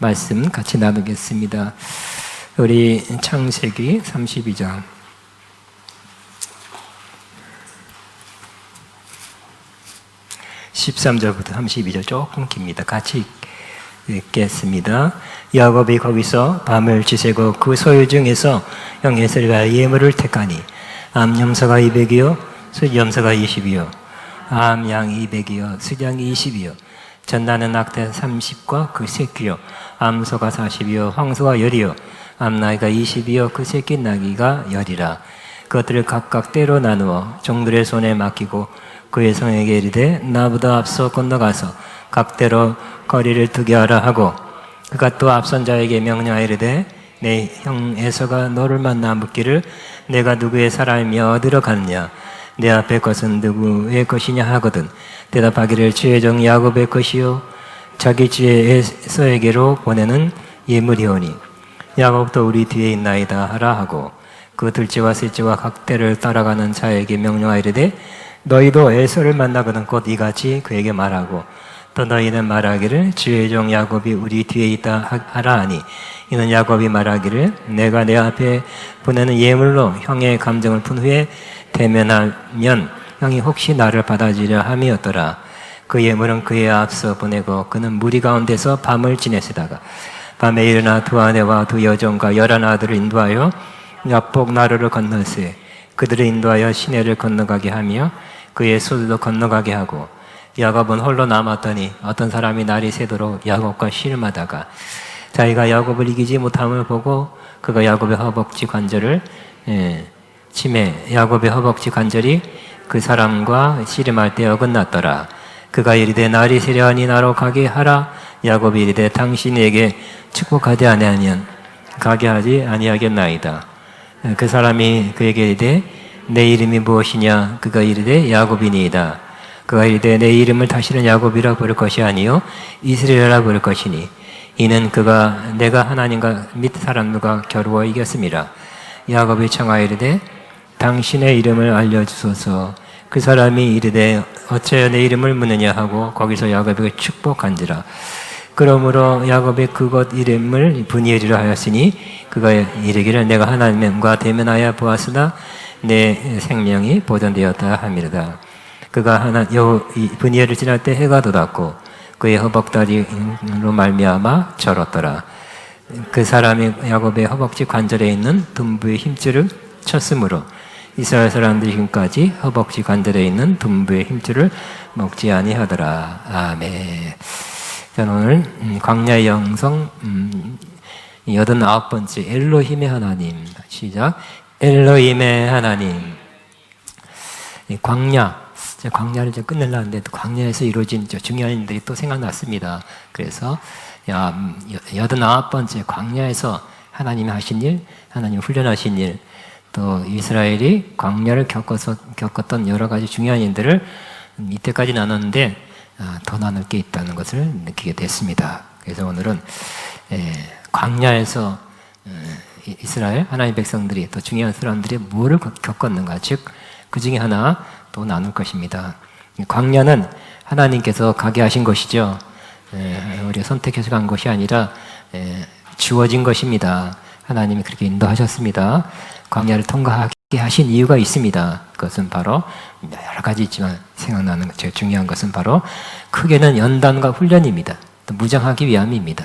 말씀 같이 나누겠습니다. 우리 창세기 32장 13절부터 32절 조금 깁니다. 같이 읽겠습니다. 야곱이 거기서 밤을 지새고 그 소유 중에서 형 에셀과 예물을 택하니 암 염소가 200이요 숫 염소가 20이요 암 양 200이요 숫 양이 20이요 전나는 낙태 30과 그 새끼요 암소가 40이요 황소가 10이요 암 나귀가 20이요 그 새끼 나귀가 10이라. 그것들을 각각 때로 나누어 종들의 손에 맡기고 그의 성에게 이르되 나보다 앞서 건너가서 각대로 거리를 두게 하라 하고, 그가 또 앞선 자에게 명령하여 이르되 내 형 에서가 너를 만나 묻기를 내가 누구의 사람이며 어디로 갔냐 내 앞에 것은 누구의 것이냐 하거든 대답하기를 주의 종 야곱의 것이요 자기 주의 에서에게로 보내는 예물이오니 야곱도 우리 뒤에 있나이다 하라 하고, 그 둘째와 셋째와 각대를 따라가는 자에게 명령하여 이르되 너희도 에서를 만나거든 곧 이같이 그에게 말하고, 또 너희는 말하기를 주의 종 야곱이 우리 뒤에 있다 하라 하니, 이는 야곱이 말하기를 내가 내 앞에 보내는 예물로 형의 감정을 푼 후에 대면하면 형이 혹시 나를 받아주려 함이었더라. 그 예물은 그의 앞서 보내고 그는 무리 가운데서 밤을 지내시다가 밤에 일어나 두 아내와 두 여종과 11 아들을 인도하여 야복 나루를 건너세 그들을 인도하여 시내를 건너가게 하며 그의 소들도 건너가게 하고, 야곱은 홀로 남았더니 어떤 사람이 날이 새도록 야곱과 씨름하다가 자기가 야곱을 이기지 못함을 보고 그가 야곱의 허벅지 관절을 치매 야곱의 허벅지 관절이 그 사람과 씨름할 때 어긋났더라. 그가 이르되 날이 새려하니 나로 가게 하라. 야곱이 이르되 당신에게 축복하지 아니하면 가게 하지 아니하겠나이다. 그 사람이 그에게 이르되 내 이름이 무엇이냐? 그가 이르되 야곱이니이다. 그가 이르되 내 이름을 다시는 야곱이라 부를 것이 아니요 이스라엘이라 부를 것이니 이는 그가 내가 하나님과 및 사람들과 겨루어 이겼음이라. 야곱이 청하여 이르되 당신의 이름을 알려주소서. 그 사람이 이르되 어찌하여 내 이름을 묻느냐 하고 거기서 야곱에게 축복한지라. 그러므로 야곱이 그곳 이름을 브니엘이라 하였으니 그가 이르기를 내가 하나님과 대면하여 보았으나 내 생명이 보존되었다 함이로다. 그가 브니엘을 지날 때 해가 돋았고 그의 허벅다리로 말미암아 절었더라. 그 사람이 야곱의 허벅지 관절에 있는 둔부의 힘줄을 쳤으므로 이스라엘 사람들이 지금까지 허벅지 관절에 있는 둔부의 힘줄을 먹지 아니하더라. 아멘. 저는 오늘 광야의 영성 89번째 엘로힘의 하나님. 시작. 엘로힘의 하나님. 광야를 이제 끝내려는데 광야에서 이루어진 중요한 일들이 또 생각났습니다. 그래서 89번째 광야에서 하나님이 하신 일, 하나님이 훈련하신 일, 또 이스라엘이 광야를 겪었던 여러 가지 중요한 일들을 이때까지 나눴는데 더 나눌 게 있다는 것을 느끼게 됐습니다. 그래서 오늘은 광야에서 이스라엘 하나님 백성들이 또 중요한 사람들이 뭐를 겪었는가, 즉 그 중에 하나 또 나눌 것입니다. 광야는 하나님께서 가게 하신 것이죠. 우리가 선택해서 간 것이 아니라 주어진 것입니다. 하나님이 그렇게 인도하셨습니다. 광야를 통과하게 하신 이유가 있습니다. 그것은 바로 여러 가지 있지만 생각나는 제일 중요한 것은 바로 크게는 연단과 훈련입니다. 또 무장하기 위함입니다.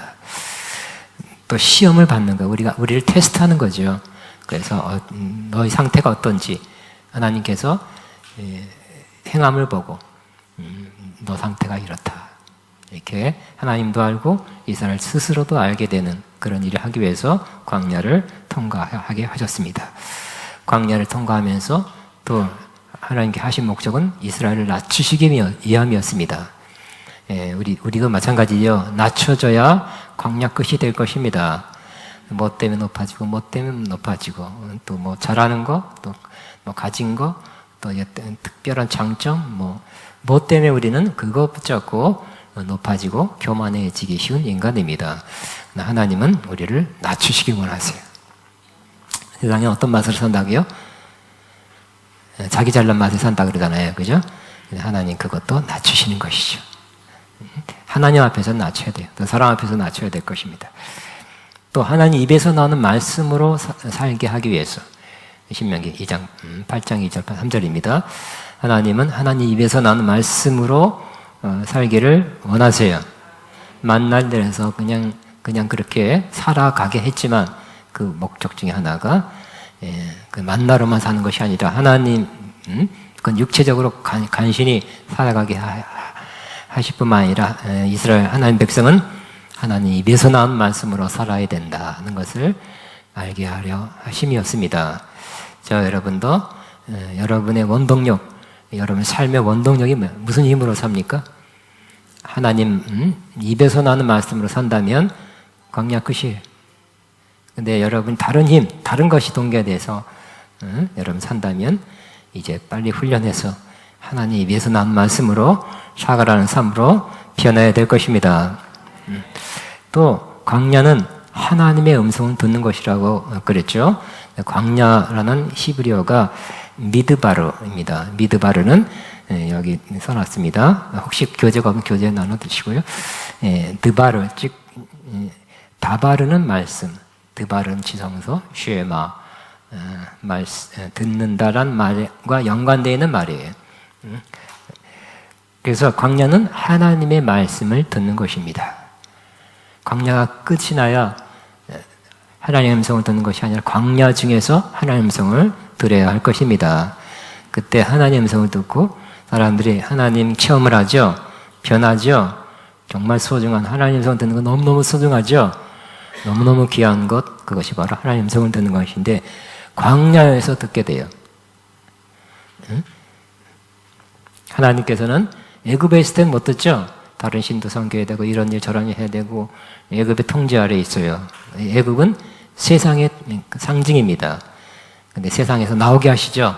또 시험을 받는 거, 우리를 테스트하는 거죠. 그래서 너의 상태가 어떤지 하나님께서 행함을 보고 너 상태가 이렇다. 이렇게 하나님도 알고 이스라엘 스스로도 알게 되는 그런 일을 하기 위해서 광야를 통과하게 하셨습니다. 광야를 통과하면서 또 하나님께 하신 목적은 이스라엘을 낮추시기 위함이었습니다. 우리도 마찬가지죠. 낮춰져야 광야 끝이 될 것입니다. 뭐 때문에 높아지고, 뭐 때문에 높아지고, 또 뭐 잘하는 거, 또 뭐 가진 거, 또 특별한 장점, 뭐 때문에 우리는 그거 붙잡고 높아지고 교만해지기 쉬운 인간입니다. 하나님은 우리를 낮추시길 원하세요. 세상에 어떤 맛으로 산다고요? 자기 잘난 맛에 산다 그러잖아요. 그죠? 하나님 그것도 낮추시는 것이죠. 하나님 앞에서 낮춰야 돼요. 또 사람 앞에서 낮춰야 될 것입니다. 또 하나님 입에서 나오는 말씀으로 살게 하기 위해서 신명기 2장 8장 2절 3절입니다. 하나님은 하나님 입에서 나오는 말씀으로 살기를 원하세요. 만날 때에서 그냥 그렇게 살아가게 했지만 그 목적 중에 하나가 그 만나로만 사는 것이 아니라 하나님 그건 육체적으로 간신히 살아가게 하실 뿐만 아니라 이스라엘 하나님 백성은 하나님 입에서 나온 말씀으로 살아야 된다는 것을 알게 하려 하심이었습니다. 저 여러분도 여러분의 원동력, 여러분 삶의 원동력이 무슨 힘으로 삽니까? 하나님 입에서 나는 말씀으로 산다면 광야 끝이에요. 근데 여러분 다른 힘, 다른 것이 동기가 돼서 여러분 산다면 이제 빨리 훈련해서 하나님 입에서 나는 말씀으로 살아가라는 삶으로 변해야 될 것입니다. 또 광야는 하나님의 음성을 듣는 것이라고 그랬죠. 광야라는 히브리어가 미드바르입니다. 미드바르는 여기 써놨습니다. 혹시 교재가 없으면 교재 나눠드시고요. 드바르, 즉 다바르는 말씀, 드바르는 지성소, 쉐마, 듣는다란 말과 연관되어 있는 말이에요. 그래서 광야는 하나님의 말씀을 듣는 것입니다. 광야가 끝이 나야 하나님의 음성을 듣는 것이 아니라 광야 중에서 하나님의 음성을 들어야 할 것입니다. 그때 하나님의 음성을 듣고 사람들이 하나님 체험을 하죠. 변하죠. 정말 소중한 하나님의 음성을 듣는 건 너무너무 소중하죠. 너무너무 귀한 것, 그것이 바로 하나님의 음성을 듣는 것인데 광야에서 듣게 돼요. 하나님께서는 애굽에 있을 때는 못 듣죠. 다른 신도 섬겨야 되고 이런 일 저런 일 해야 되고 애굽의 통제 아래에 있어요. 애굽은 세상의 상징입니다. 근데 세상에서 나오게 하시죠.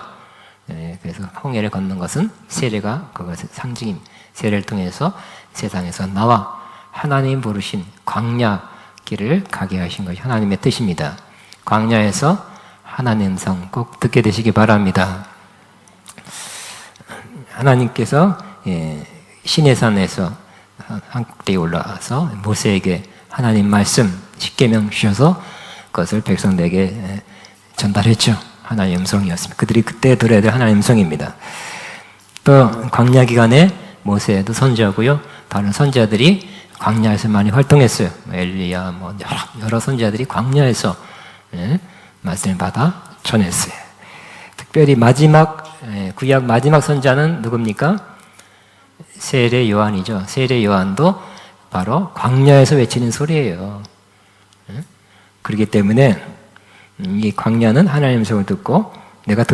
그래서 홍해를 걷는 것은 세례가 그것의 상징입니다. 세례를 통해서 세상에서 나와 하나님 부르신 광야 길을 가게 하신 것이 하나님의 뜻입니다. 광야에서 하나님의 음성 꼭 듣게 되시기 바랍니다. 하나님께서 시내산에서 한국대에 올라와서 모세에게 하나님 말씀 십계명 주셔서 그것을 백성들에게 전달했죠. 하나님의 음성이었습니다. 그들이 그때 들어야 될 하나님의 음성입니다. 또 광야 기간에 모세도 선지하고요. 다른 선지자들이 광야에서 많이 활동했어요. 엘리야, 여러 선지자들이 광야에서 말씀을 받아 전했어요. 특별히 구약 마지막 선지자는 누굽니까? 세례 요한이죠. 세례 요한도 바로 광야에서 외치는 소리예요. 그렇기 때문에 이 광야는 하나님의 음성을 듣고 내가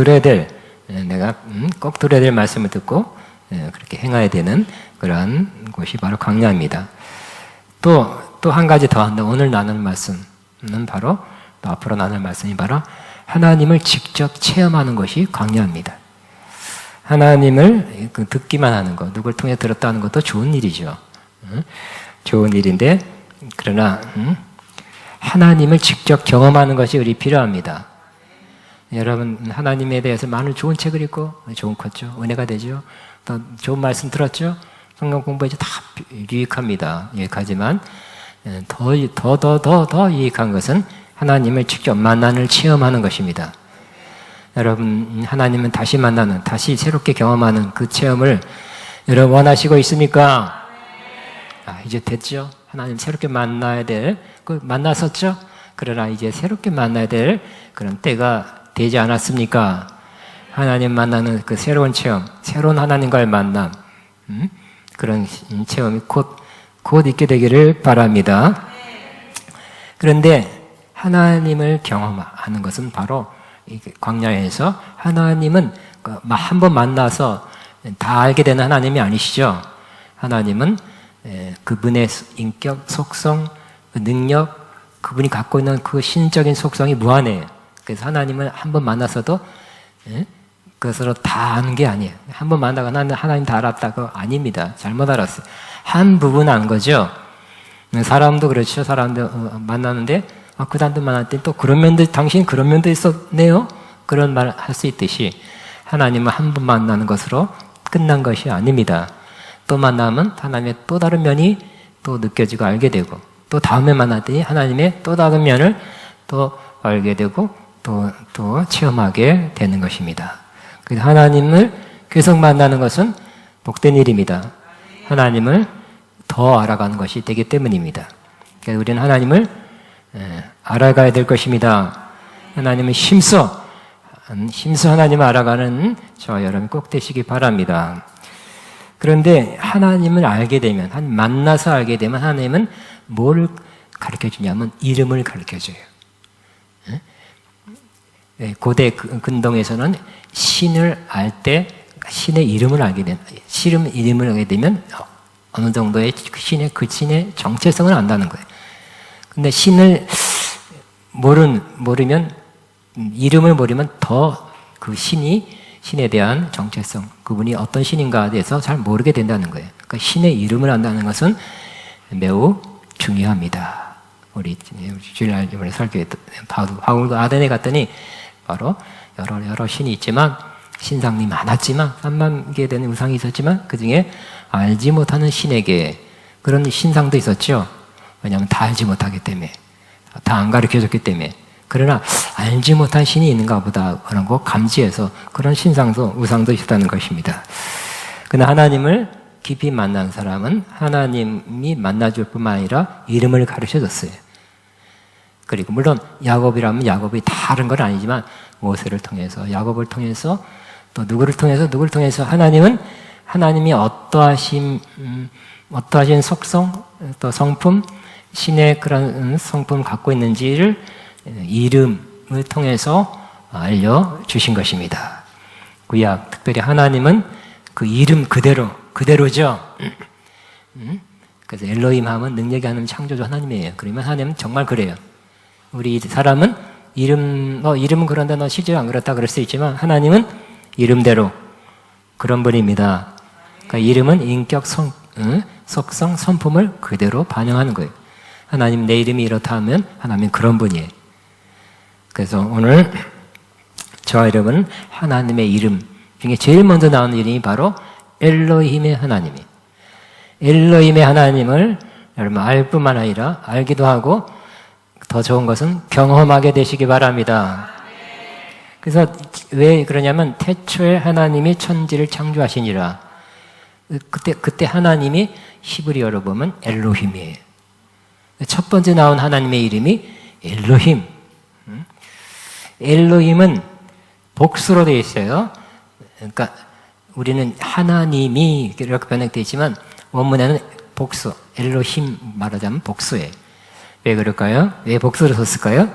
꼭 들어야 될 말씀을 듣고 그렇게 행해야 되는 그러한 곳이 바로 광야입니다. 또 한 가지 더 한다. 오늘 나눌 말씀은 바로 또 앞으로 나눌 말씀이 바로 하나님을 직접 체험하는 것이 광야입니다. 하나님을 듣기만 하는 것, 누굴 통해 들었다는 것도 좋은 일이죠. 좋은 일인데 그러나 하나님을 직접 경험하는 것이 우리 필요합니다. 여러분 하나님에 대해서 많은 좋은 책을 읽고 좋은 컸죠. 은혜가 되죠. 또 좋은 말씀 들었죠. 성경 공부해서 다 유익합니다. 유익하지만 더 유익한 것은 하나님을 직접 만나는 체험하는 것입니다. 여러분 하나님은 다시 만나는, 다시 새롭게 경험하는 그 체험을 여러분 원하시고 있습니까? 이제 됐죠. 하나님 새롭게 만나야 될, 만났었죠. 그러나 이제 새롭게 만나야 될 그런 때가 되지 않았습니까? 하나님 만나는 그 새로운 체험, 새로운 하나님과의 만남, 그런 체험이 곧 있게 되기를 바랍니다. 그런데 하나님을 경험하는 것은 바로 광야에서 하나님은 한 번 만나서 다 알게 되는 하나님이 아니시죠. 하나님은 그분의 인격, 속성, 능력, 그분이 갖고 있는 그 신적인 속성이 무한해요. 그래서 하나님은 한 번 만나서도 그것으로 다 아는 게 아니에요. 한 번 만나고 나는 하나님 다 알았다고 아닙니다. 잘못 알았어요. 한 부분 아는 거죠. 사람도 그렇죠. 사람도 만나는데 그 사람도 만날 때 또 그런 면도, 당신 그런 면도 있었네요. 그런 말 할 수 있듯이 하나님은 한 번 만나는 것으로 끝난 것이 아닙니다. 또 만나면 하나님의 또 다른 면이 또 느껴지고 알게 되고, 또 다음에 만났더니 하나님의 또 다른 면을 또 알게 되고 또 체험하게 되는 것입니다. 그래서 하나님을 계속 만나는 것은 복된 일입니다. 하나님을 더 알아가는 것이 되기 때문입니다. 그래서 우리는 하나님을 알아가야 될 것입니다. 하나님을 힘써 하나님을 알아가는 저와 여러분 꼭 되시기 바랍니다. 그런데 하나님을 알게 되면, 만나서 알게 되면 하나님은 뭘 가르쳐 주냐면 이름을 가르쳐 줘요. 고대 근동에서는 신을 알 때 신의 이름을 알게 되면, 이름을 알게 되면 어느 정도의 그 신의 정체성을 안다는 거예요. 근데 신을 모르면, 이름을 모르면 더 그 신에 대한 정체성, 그분이 어떤 신인가에 대해서 잘 모르게 된다는 거예요. 그러니까 신의 이름을 안다는 것은 매우 중요합니다. 우리 주일날 이번에 설교에 바울도 아덴에 갔더니 바로 여러 신이 있지만, 신상이 많았지만 3만 개 되는 우상이 있었지만 그 중에 알지 못하는 신에게 그런 신상도 있었죠. 왜냐하면 다 알지 못하기 때문에, 다 안 가르쳐줬기 때문에. 그러나 알지 못한 신이 있는가 보다 그런 거 감지해서 그런 신상도 우상도 있었다는 것입니다. 그러나 하나님을 깊이 만난 사람은 하나님이 만나줄 뿐만 아니라 이름을 가르쳐줬어요. 그리고 물론 야곱이라면 야곱이 다른 건 아니지만 모세를 통해서, 야곱을 통해서, 또 누구를 통해서 하나님이 어떠하신 속성, 또 성품, 신의 그런 성품을 갖고 있는지를 이름을 통해서 알려주신 것입니다. 구약, 특별히 하나님은 그 이름 그대로죠. 그래서 엘로힘 하면 능력이 하는 창조주 하나님이에요. 그러면 하나님은 정말 그래요. 우리 사람은 이름은 그런데 너 실제로 안 그렇다 그럴 수 있지만 하나님은 이름대로 그런 분입니다. 그러니까 이름은 인격, 속성, 성품을 그대로 반영하는 거예요. 하나님 내 이름이 이렇다 하면 하나님은 그런 분이에요. 그래서 오늘 저와 여러분은 하나님의 이름 중에 제일 먼저 나오는 이름이 바로 엘로힘의 하나님이에요. 엘로힘의 하나님을 여러분 알 뿐만 아니라 알기도 하고 더 좋은 것은 경험하게 되시기 바랍니다. 그래서 왜 그러냐면 태초에 하나님이 천지를 창조하시니라. 그때 하나님이 히브리어로 보면 엘로힘이에요. 첫 번째 나온 하나님의 이름이 엘로힘. 엘로힘은 복수로 되어 있어요. 그러니까 우리는 하나님이 이렇게 번역되어 있지만 원문에는 복수, 엘로힘 말하자면 복수예요. 왜 그럴까요? 왜 복수를 썼을까요?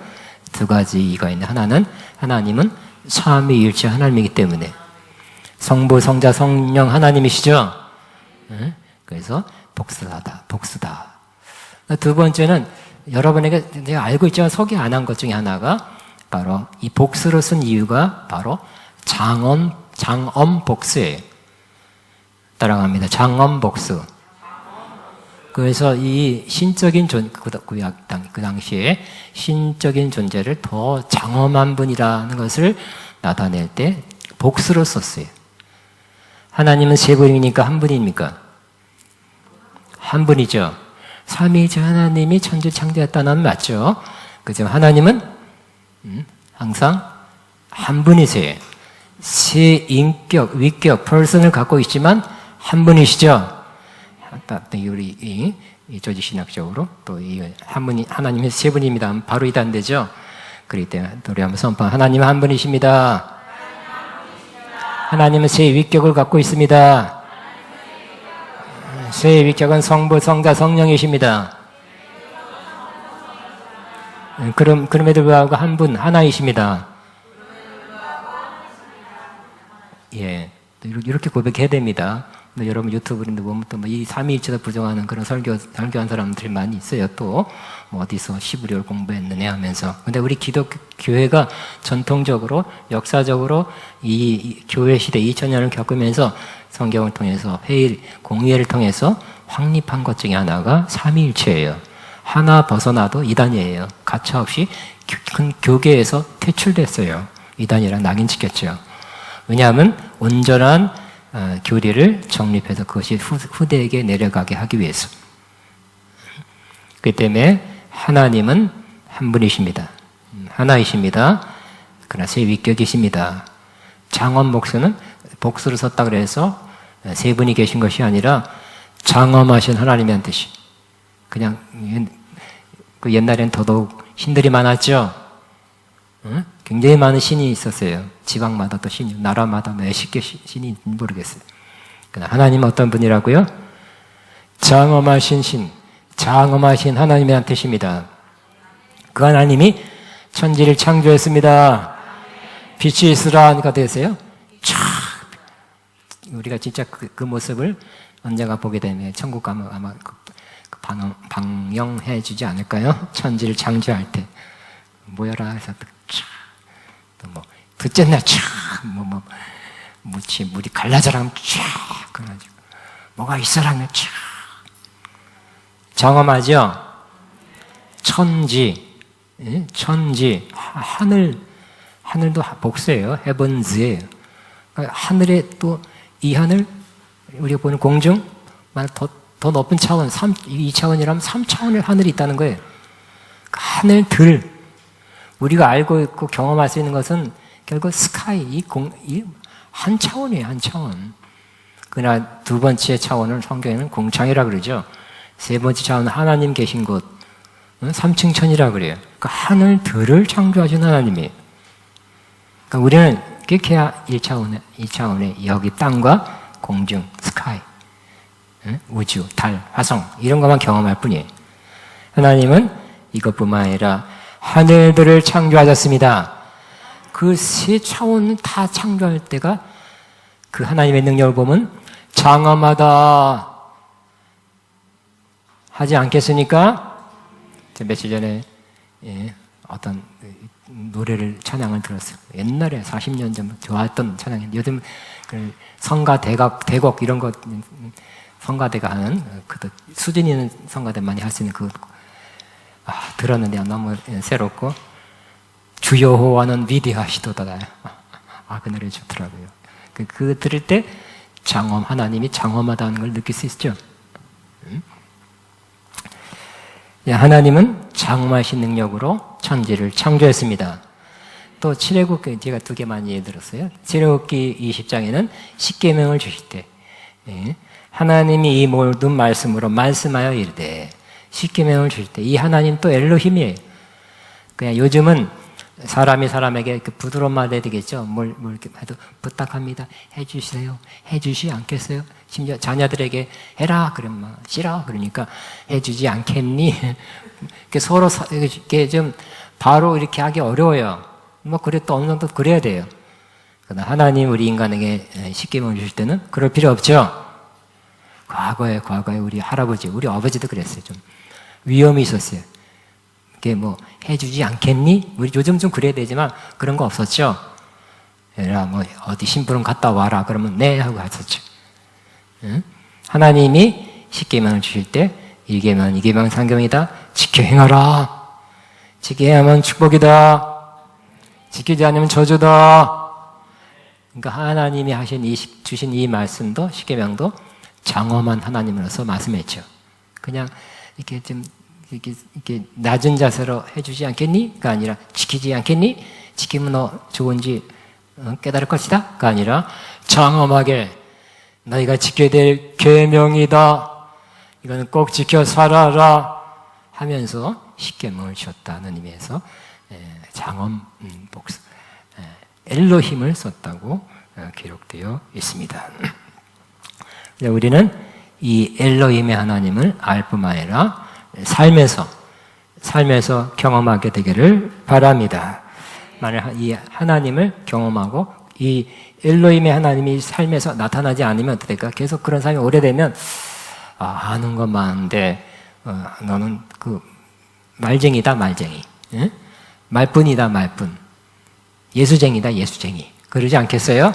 두 가지가 있는데, 하나는 하나님은 삼위일체 하나님이기 때문에 성부, 성자, 성령 하나님이시죠. 그래서 복수다. 두 번째는 여러분에게 내가 알고 있지만 소개 안 한 것 중에 하나가 바로 이 복수로 쓴 이유가 바로 장엄 복수예요. 따라갑니다. 장엄 복수. 그래서 이 신적인 그 당시에 신적인 존재를 더 장엄한 분이라는 것을 나타낼 때 복수로 썼어요. 하나님은 세 분이니까 한 분입니까? 한 분이죠. 삼위일체 하나님이 천지 창조했다는 맞죠? 그렇지만 하나님은 항상 한 분이세요. 세 인격, 위격, person을 갖고 있지만 한 분이시죠. 우리 조지 신학적으로 또 이 한 분이 하나님의 세 분입니다. 바로 이단되죠. 그렇기 때문에 우리 한번 선포. 하나님은 한 분이십니다. 하나님은 세 위격을 갖고 있습니다. 세 위격은 성부, 성자, 성령이십니다. 그럼에도 불구하고 한 분, 하나이십니다. 예, 이렇게 고백해야 됩니다. 근데 여러분 유튜브인데 보면 또 이 삼위일체를 부정하는 그런 설교한 사람들이 많이 있어요. 또 뭐 어디서 시브리얼 공부했느냐 하면서. 근데 우리 기독교 교회가 전통적으로 역사적으로 이 교회 시대 2000년을 겪으면서 성경을 통해서 공의회를 통해서 확립한 것 중에 하나가 삼위일체예요. 하나 벗어나도 이단이에요. 가차없이 큰 교계에서 퇴출됐어요. 이단이랑 낙인 찍혔죠. 왜냐하면 온전한 교리를 정립해서 그것이 후대에게 내려가게 하기 위해서. 그렇기 때문에 하나님은 한 분이십니다. 하나이십니다. 그러나 세 위격이십니다. 장엄 복수는 복수를 썼다 그래서 세 분이 계신 것이 아니라 장엄하신 하나님이란 뜻이. 그냥 그 옛날엔 더더욱 신들이 많았죠. 응? 굉장히 많은 신이 있었어요. 지방마다 또 신이, 나라마다 몇십 개 신이 있는지 모르겠어요. 그러나 하나님은 어떤 분이라고요? 장엄하신 신, 장엄하신 하나님이란 뜻입니다. 그 하나님이 천지를 창조했습니다. 빛이 있으라 하니까 되세요? 우리가 진짜 그 모습을 언젠가 보게 되면 천국 가면 아마 방영해 주지 않을까요? 천지를 창조할 때 모여라 해서 또 둘째 날 물이 갈라져라 하면 그래가지고 뭐가 있어라 하면 장엄하죠? 천지, 하늘도 복수예요. 헤븐즈예요. 그러니까 하늘에 또 이 하늘, 우리가 보는 공중, 더 높은 차원, 2차원이라면 3차원의 하늘이 있다는 거예요. 하늘들, 우리가 알고 있고 경험할 수 있는 것은 결국 스카이, 이 한 차원이에요, 한 차원. 그러나 두 번째 차원을 성경에는 공창이라고 그러죠. 세 번째 차원은 하나님 계신 곳, 3층 천이라고 그래요. 그러니까 하늘들을 창조하신 하나님이에요. 그러니까 우리는 그렇게 해야 2차원의 여기 땅과 공중, 스카이, 우주, 달, 화성 이런 것만 경험할 뿐이에요. 하나님은 이것뿐만 아니라 하늘들을 창조하셨습니다. 그 세 차원을 다 창조할 때가 그 하나님의 능력을 보면 장엄하다 하지 않겠습니까? 며칠 전에 어떤 노래를 찬양을 들었어요. 옛날에 40년 전 좋아했던 찬양인데 요즘 그 성가 대곡 이런 것 성가대가 하는 그 수준 있는 성가대 많이 할 수 있는 들었는데 너무 새롭고 주여호와는 위대하시도다. 그 노래 좋더라고요. 그 들을 때 하나님이 장엄하다는 걸 느낄 수 있죠. 하나님은 장엄하신 능력으로 천지를 창조했습니다. 또 출애굽기 제가 두 개 많이 예를 들었어요. 출애굽기 20장에는 십계명을 주실 때 하나님이 이 모든 말씀으로 말씀하여 이르되 십계명을 주실 때 이 하나님 또 엘로힘이에요. 그냥 요즘은 사람이 사람에게 부드러운 말 해야 되겠죠. 뭘 이렇게 해도 부탁합니다. 해주세요. 해주시 않겠어요? 심지어 자녀들에게 해라 그러면 싫어 그러니까 해주지 않겠니? 서로 이렇게 좀 바로 이렇게 하기 어려워요. 그래 또 어느 정도 그래야 돼요. 그러나 하나님 우리 인간에게 십계명을 주실 때는 그럴 필요 없죠. 과거에 우리 할아버지, 우리 아버지도 그랬어요. 좀 위험이 있었어요. 이게 해주지 않겠니? 우리 요즘 좀 그래야 되지만 그런 거 없었죠. 얘들아 어디 심부름 갔다 와라 그러면 네 하고 갔었죠. 응? 하나님이 십계명을 주실 때 1계명, 2계명, 3계명이다. 지켜 행하라. 지켜야만 축복이다. 지키지 않으면 저주다. 그러니까 하나님이 주신 이 말씀도 십계명도 장엄한 하나님으로서 말씀했죠. 그냥 이렇게 낮은 자세로 해주지 않겠니?가 아니라 지키지 않겠니? 지키면 너 좋은지 깨달을 것이다?가 아니라 장엄하게 너희가 지켜야 될 계명이다. 이거는 꼭 지켜 살아라 하면서 십계명을 주었다는 의미에서 장엄 복수 엘로힘을 썼다고 기록되어 있습니다. 우리는 이 엘로힘의 하나님을 알 뿐만 아니라 삶에서 경험하게 되기를 바랍니다. 만약 이 하나님을 경험하고 이 엘로힘의 하나님이 삶에서 나타나지 않으면 어떻게 될까? 계속 그런 삶이 오래되면 아는 건 많은데 너는 말쟁이다 말쟁이, 응? 말뿐이다 말뿐, 예수쟁이다 예수쟁이 그러지 않겠어요?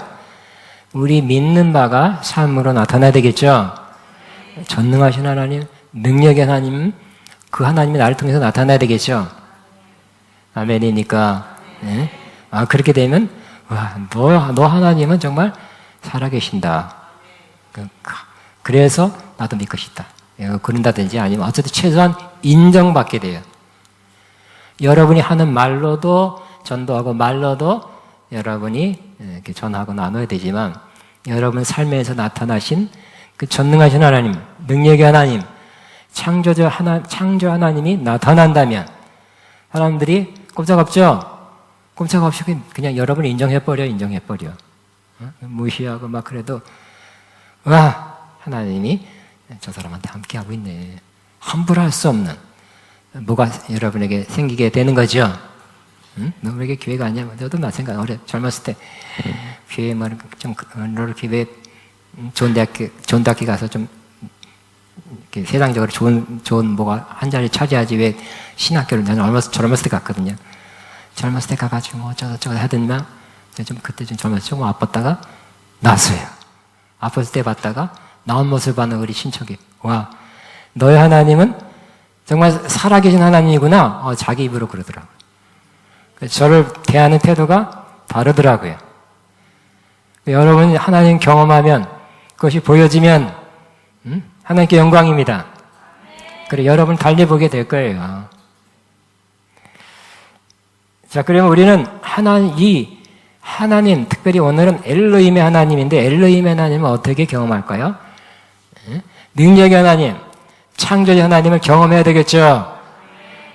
우리 믿는 바가 삶으로 나타나야 되겠죠? 전능하신 하나님, 능력의 하나님, 그 하나님이 나를 통해서 나타나야 되겠죠? 아멘이니까. 네? 그렇게 되면 너 하나님은 정말 살아계신다. 그래서 나도 믿고 싶다. 그런다든지 아니면 어쨌든 최소한 인정받게 돼요. 여러분이 하는 말로도 전도하고 말로도 여러분이 이렇게 전하고 나눠야 되지만 여러분 삶에서 나타나신 그 전능하신 하나님, 능력의 하나님, 창조 하나님이 나타난다면 사람들이 꼼짝없죠? 꼼짝없이 그냥 여러분을 인정해버려. 무시하고 막 그래도 와, 하나님이 저 사람한테 함께하고 있네. 함부로 할 수 없는 뭐가 여러분에게 생기게 되는 거죠. 응? 너에게 교회가 아니야. 저도 마찬가지. 젊었을 때 교회 좀 이렇게 왜 좋은 대학교 가서 좀 이렇게 세상적으로 좋은 뭐가 한 자리 차지하지 왜 신학교를 나는 젊었을 때 갔거든요. 젊었을 때 가가지고 뭐 어쩌고 하더니만 그때 좀 젊었을 때 조금 아팠다가 나왔어요. 아팠을 때 봤다가 나온 모습을 봤는 우리 친척이 와, 너의 하나님은 정말 살아계신 하나님이구나. 자기 입으로 그러더라고요. 저를 대하는 태도가 다르더라고요. 여러분이 하나님 경험하면 그것이 보여지면 하나님께 영광입니다. 그래 여러분 달리 보게 될 거예요. 자, 그러면 우리는 하나님, 특별히 오늘은 엘로힘의 하나님인데 엘로힘의 하나님은 어떻게 경험할까요? 능력의 하나님, 창조의 하나님을 경험해야 되겠죠.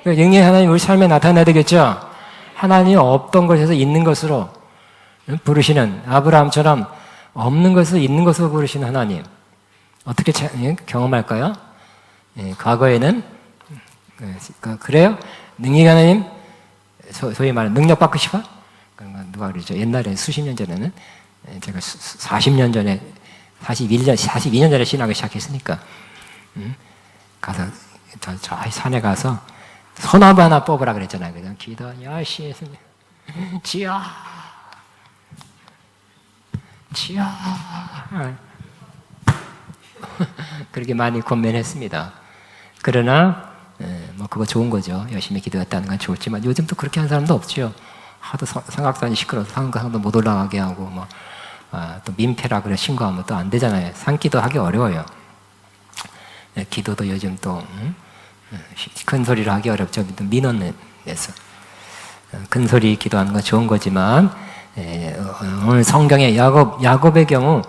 능력의 하나님 우리 삶에 나타나야 되겠죠. 하나님이 없던 것에서 있는 것으로 부르시는 아브라함처럼 없는 것을 있는 것으로 부르시는 하나님 어떻게 경험할까요? 과거에는 그래요? 능력의 하나님 소위 말하는 능력 받고 싶어? 누가 그러죠? 옛날에 수십 년 전에는 제가 40년 전에 42년 전에 신학을 시작했으니까 가서 저 산에 가서 소나무 하나 뽑으라 그랬잖아요. 그냥 기도 열심히 했습니다. 지어 그렇게 많이 권면했습니다. 그러나 뭐 그거 좋은 거죠. 열심히 기도했다는 건 좋지만 요즘 또 그렇게 하는 사람도 없죠. 하도 삼각산이 시끄러워서 상도 못 올라가게 하고 뭐 또 민폐라 그래 신고하면 또 안 되잖아요. 산기도 하기 어려워요. 기도도 요즘 또 큰 소리로 하기 어렵죠. 민원에서 큰 소리 기도하는 건 좋은 거지만 오늘 성경에 야곱의 경우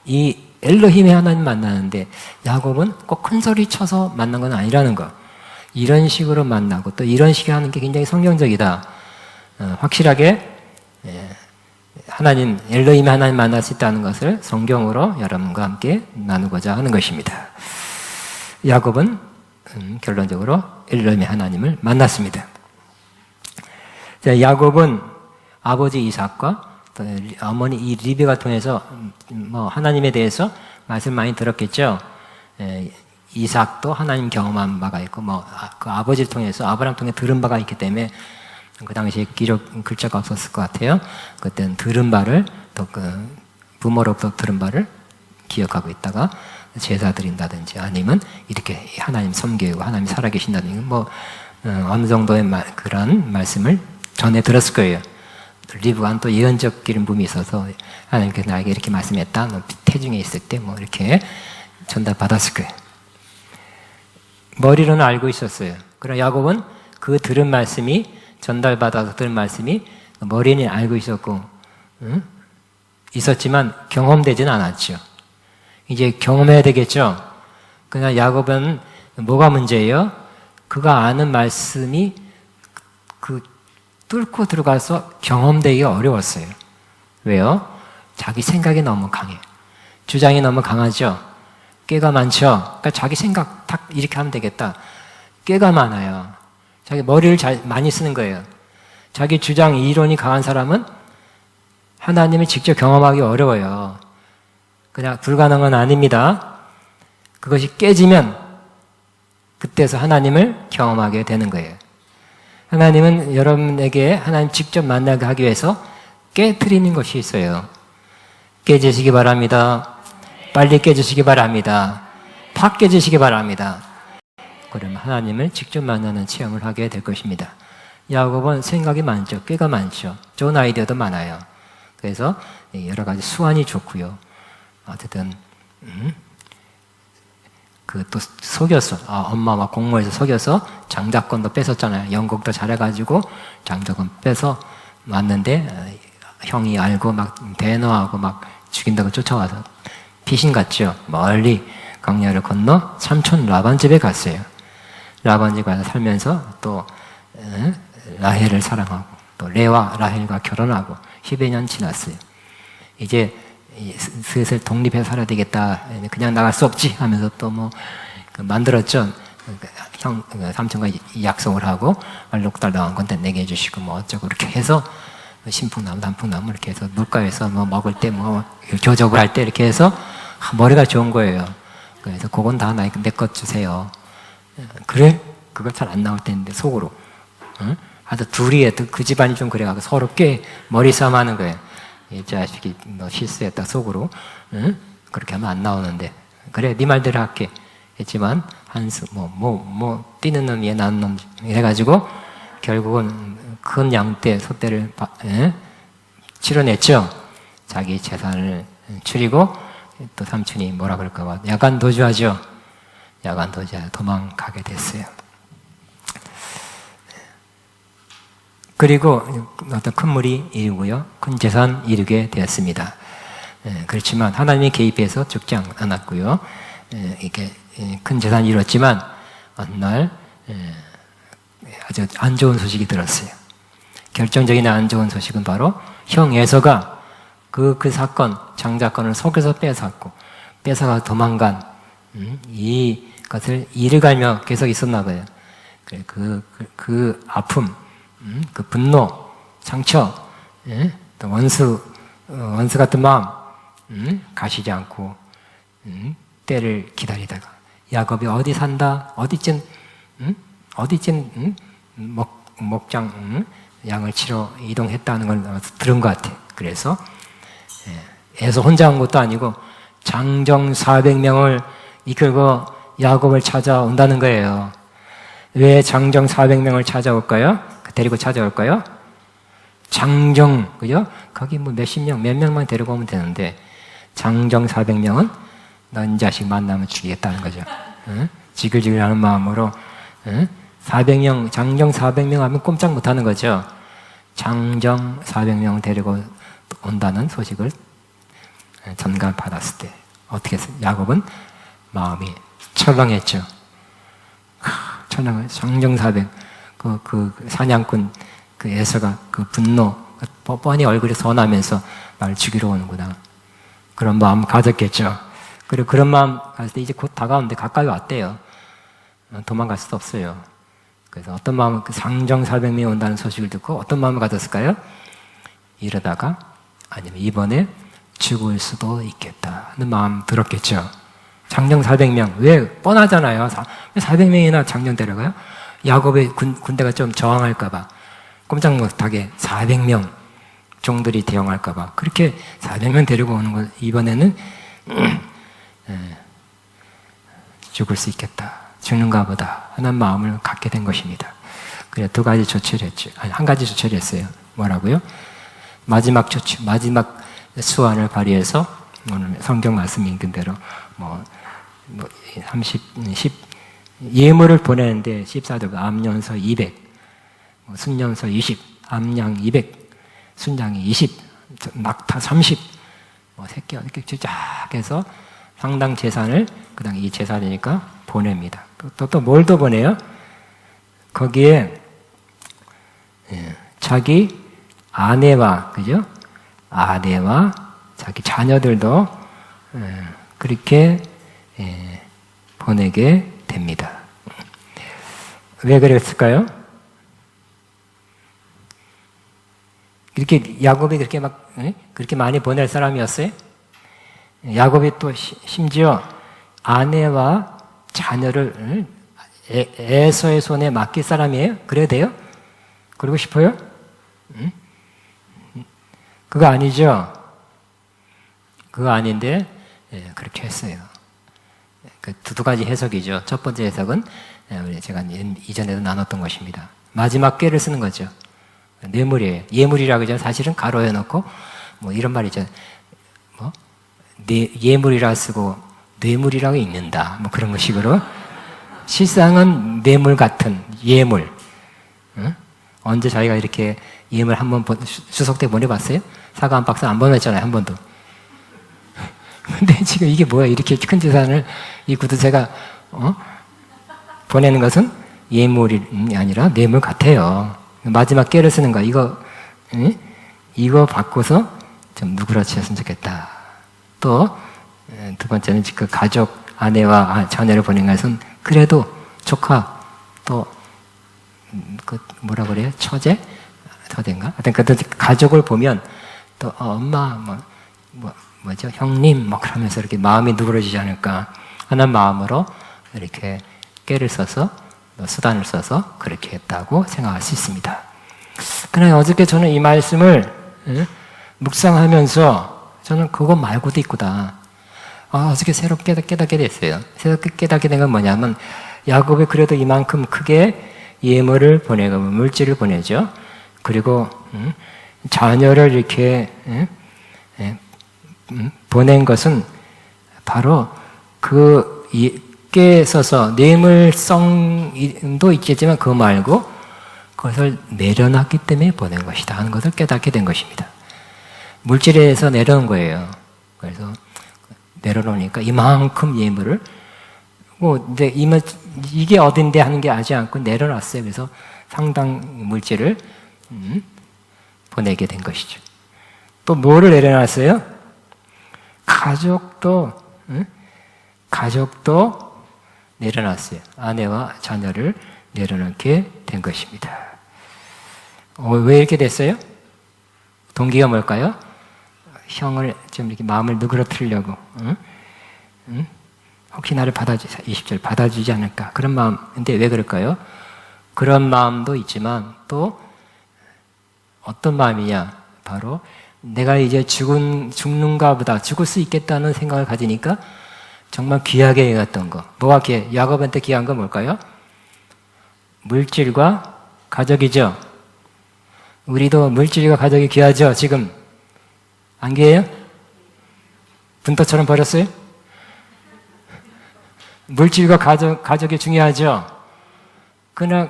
이 엘로힘의 하나님 만나는데 야곱은 꼭 큰 소리 쳐서 만난 건 아니라는 거. 이런 식으로 만나고 또 이런 식으로 하는 게 굉장히 성경적이다. 확실하게 하나님 엘로힘의 하나님 만날 수 있다는 것을 성경으로 여러분과 함께 나누고자 하는 것입니다. 야곱은 결론적으로 엘로힘의 하나님을 만났습니다. 자, 야곱은 아버지 이삭과 또 어머니 이 리베가 통해서 뭐 하나님에 대해서 말씀 많이 들었겠죠. 이삭도 하나님 경험한 바가 있고 그 아버지를 통해서 아브라함 통해 들은 바가 있기 때문에 그 당시에 글자가 없었을 것 같아요. 그때는 들은 바를 또 그 부모로부터 들은 바를 기억하고 있다가 제사 드린다든지 아니면 이렇게 하나님 섬기고 하나님 살아계신다든지 어느 정도의 그런 말씀을 전해 들었을 거예요. 리브가는 또 예언적 기름붐이 있어서 하나님께서 나에게 이렇게 말씀했다. 태중에 있을 때 이렇게 전달받았을 거예요. 머리로는 알고 있었어요. 그러나 야곱은 그 들은 말씀이 전달받아서 들은 말씀이 머리는 알고 있었고 있었지만 경험되지는 않았죠. 이제 경험해야 되겠죠. 그러나 야곱은 뭐가 문제예요? 그가 아는 말씀이 뚫고 들어가서 경험되기가 어려웠어요. 왜요? 자기 생각이 너무 강해. 주장이 너무 강하죠. 꾀가 많죠. 그러니까 자기 생각 딱 이렇게 하면 되겠다. 꾀가 많아요. 자기 머리를 많이 쓰는 거예요. 자기 주장, 이론이 강한 사람은 하나님을 직접 경험하기 어려워요. 그냥 불가능은 아닙니다. 그것이 깨지면 그때서 하나님을 경험하게 되는 거예요. 하나님은 여러분에게 하나님 직접 만나게 하기 위해서 깨트리는 것이 있어요. 깨지시기 바랍니다. 빨리 깨지시기 바랍니다. 팍 깨지시기 바랍니다. 그러면 하나님을 직접 만나는 체험을 하게 될 것입니다. 야곱은 생각이 많죠. 꾀가 많죠. 좋은 아이디어도 많아요. 그래서 여러 가지 수완이 좋고요. 어쨌든 그 또 속였어. 엄마가 공모해서 속여서 장자권도 뺏었잖아요. 연극도 잘해가지고 장자권 뺏어 왔는데 형이 알고 막 대노하고 막 죽인다고 쫓아와서 피신 같죠. 멀리 강야를 건너 삼촌 라반 집에 갔어요. 라반 집에 가서 살면서 또 라헬을 사랑하고 또 레와 라헬과 결혼하고 10여 년 지났어요. 이제 슬슬 독립해서 살아야 되겠다. 그냥 나갈 수 없지 하면서 또 뭐 만들었죠. 형 삼촌과 약속을 하고 말록달 나온 건데 내게 해주시고 뭐 어쩌고 그렇게 해서 신풍나무 단풍나무 이렇게 해서 물가에서 뭐 먹을 때 뭐 교접을 할 때 이렇게 해서 머리가 좋은 거예요. 그래서 그건 다 내 것 주세요. 그래? 그걸 잘 안 나올 때인데 속으로 응? 하여튼 둘이 그 집안이 좀 그래가지고 서로 꽤 머리 싸움 하는 거예요. 이 자식이 너 실수했다 속으로 응? 그렇게 하면 안 나오는데 그래 네 말대로 할게 했지만 한수 뭐 뛰는 놈 얘 나는 놈 해가지고 결국은 큰 양떼 소떼를 치러냈죠. 자기 재산을 추리고 또 삼촌이 뭐라 그럴까봐 야간 도주하죠. 야간 도주하여 도망가게 됐어요. 그리고 어떤 큰 물이 이루고요. 큰 재산 이루게 되었습니다. 그렇지만 하나님이 개입해서 죽지 않았고요. 이렇게 큰 재산 이뤘지만 어느 날 아주 안 좋은 소식이 들었어요. 결정적인 안 좋은 소식은 바로 형 에서가 그 사건, 장자권을 속여서 뺏어가 도망간 이것을 이를 갈며 계속 있었나 봐요. 그 아픔, 그 분노, 상처, 또 원수 같은 마음, 가시지 않고 때를 기다리다가 야곱이 어디 산다, 어디쯤 목장 양을 치러 이동했다는 걸 들은 것 같아. 그래서 에서 혼자 온 것도 아니고 장정 400명을 이끌고 야곱을 찾아온다는 거예요. 왜 장정 400명을 찾아올까요? 데리고 찾아올까요? 장정, 그죠? 거기 뭐 몇십 명, 몇 명만 데리고 오면 되는데 장정 400명은 넌 자식 만나면 죽이겠다는 거죠. 응? 지글지글하는 마음으로 400명, 장정 400명 하면 꼼짝 못하는 거죠. 장정 400명 데리고 온다는 소식을 전가받았을 때 어떻게 했어요? 야곱은 마음이 철렁했죠. 철렁해. 장정 400, 그 사냥꾼 그 에서가 그 분노, 뻔히 얼굴이 선하면서 나를 죽이러 오는구나. 그런 마음 가졌겠죠. 그리고 그런 마음 가질 때 이제 곧 다가오는데 가까이 왔대요. 도망갈 수도 없어요. 그래서 어떤 마음은 그 장정 400명이 온다는 소식을 듣고 어떤 마음을 가졌을까요? 이러다가 아니면 이번에 죽을 수도 있겠다 하는 마음 들었겠죠. 장정 400명 왜 뻔하잖아요. 왜 400명이나 장정 데려가요? 야곱의 군대가 좀 저항할까 봐 꼼짝 못하게 400명 종들이 대응할까 봐 그렇게 400명 데리고 오는 거 이번에는 죽을 수 있겠다. 죽는가 보다 하는 마음을 갖게 된 것입니다. 그래 두 가지 조치를 했죠. 아니, 한 가지 조치를 했어요. 뭐라고요? 마지막 조치, 마지막 수완을 발휘해서 오늘 성경 말씀 읽은 대로 10 예물을 보내는데 14절 암년서 200, 순년서 20, 암양 200, 순양이 20, 낙타 30, 새끼 이렇게 쫙 해서 상당 재산을 그다음 이 재산이니까 보냅니다. 또 뭘 더 보내요? 거기에 자기 아내와 그죠? 아내와 자기 자녀들도 그렇게 보내게 됩니다. 왜 그랬을까요? 이렇게 야곱이 그렇게 그렇게 많이 보낼 사람이었어요? 야곱이 또 심지어 아내와 자녀를 에서의 손에 맡길 사람이에요? 그래야 돼요? 그러고 싶어요? 그거 아니죠? 그거 아닌데 그렇게 했어요. 그 두 가지 해석이죠. 첫 번째 해석은 제가 이전에도 나눴던 것입니다. 마지막 꾀를 쓰는 거죠. 뇌물이에요. 예물이라고 하죠. 사실은 가로해 놓고 이런 말이죠. 예물이라 쓰고 뇌물이라고 읽는다. 뭐 그런 식으로. 실상은 뇌물 같은 예물. 응? 언제 자기가 이렇게 예물 한번 추석 때 보내봤어요? 사과 한 박스 안 보냈잖아요, 한 번도. 근데 지금 이게 뭐야? 이렇게 큰 재산을 이 구두쇠가 보내는 것은 예물이 아니라 뇌물 같아요. 마지막 깨를 쓰는 거 이거 이거 바꿔서 좀 누그러뜨렸으면 좋겠다. 또 두 번째는 그 가족 아내와 자녀를 보낸 것은 그래도 조카 또 그 뭐라 그래요? 처제인가? 하여튼 그 가족을 보면 또 엄마 뭐죠? 형님 뭐 그러면서 이렇게 마음이 누그러지지 않을까 하는 마음으로 이렇게 깨를 써서 수단을 써서 그렇게 했다고 생각할 수 있습니다. 그러나 어저께 저는 이 말씀을 묵상하면서 저는 그거 말고도 있구나. 어저께 새로 깨닫게 됐어요. 새로 깨닫게 된 건 뭐냐면 야곱이 그래도 이만큼 크게 예물을 보내고 물질을 보내죠. 그리고 자녀를 이렇게 보낸 것은 바로 그 깨 써서 뇌물성도 있겠지만 그거 말고 그것을 내려놨기 때문에 보낸 것이다 하는 것을 깨닫게 된 것입니다. 물질에서 내려놓은 거예요. 그래서 내려놓으니까 이만큼 예물을 근데 이게 어딘데 하는 게 아지 않고 내려놨어요. 그래서 상당 물질을 보내게 된 것이죠. 또 뭐를 내려놨어요? 가족도 내려놨어요. 아내와 자녀를 내려놓게 된 것입니다. 왜 이렇게 됐어요? 동기가 뭘까요? 형을 좀 이렇게 마음을 누그러뜨리려고, 혹시 나를 20절 받아주지 않을까? 그런 마음. 근데 왜 그럴까요? 그런 마음도 있지만 또 어떤 마음이냐? 바로 내가 이제 죽는가 보다, 죽을 수 있겠다는 생각을 가지니까 정말 귀하게 여겼던 거. 뭐가 야곱한테 귀한 건 뭘까요? 물질과 가족이죠. 우리도 물질과 가족이 귀하죠, 지금. 안 귀해요? 분터처럼 버렸어요? 물질과 가족이 중요하죠. 그러나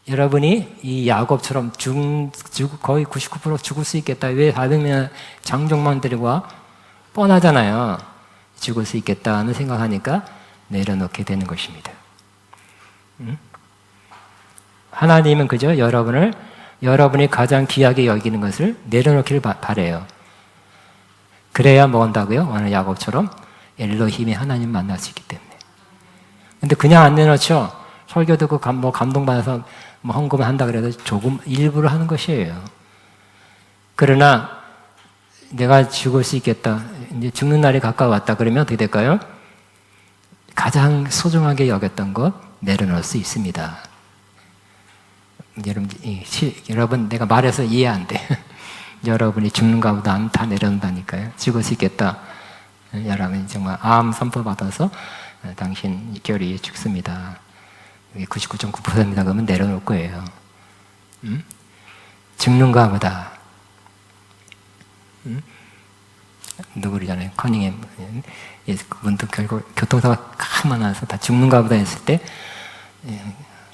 여러분이 이 야곱처럼 거의 99% 죽을 수 있겠다. 왜 400명 장종만들과 뻔하잖아요. 죽을 수 있겠다는 생각하니까 내려놓게 되는 것입니다. 하나님은 그저 여러분이 가장 귀하게 여기는 것을 내려놓기를 바래요. 그래야 뭐 한다고요? 오늘 야곱처럼 엘로힘의 하나님 만날 수 있기 때문에. 근데 그냥 안 내놓죠. 설교 듣고 감동받아서 헌금을 한다 그래도 조금 일부러 하는 것이에요. 그러나 내가 죽을 수 있겠다. 이제 죽는 날이 가까웠다. 그러면 어떻게 될까요? 가장 소중하게 여겼던 것 내려놓을 수 있습니다. 여러분 내가 말해서 이해 안 돼. 여러분이 죽는가 보다 다 내려놓는다니까요. 죽을 수 있겠다. 여러분이 정말 암 선포 받아서 당신 결이 죽습니다. 99.9%입니다. 그러면 내려놓을 거예요. 죽는가 보다. 누구잖아요. 커닝햄. 그분도 결국 교통사고가 가만 나서 다 죽는가 보다 했을 때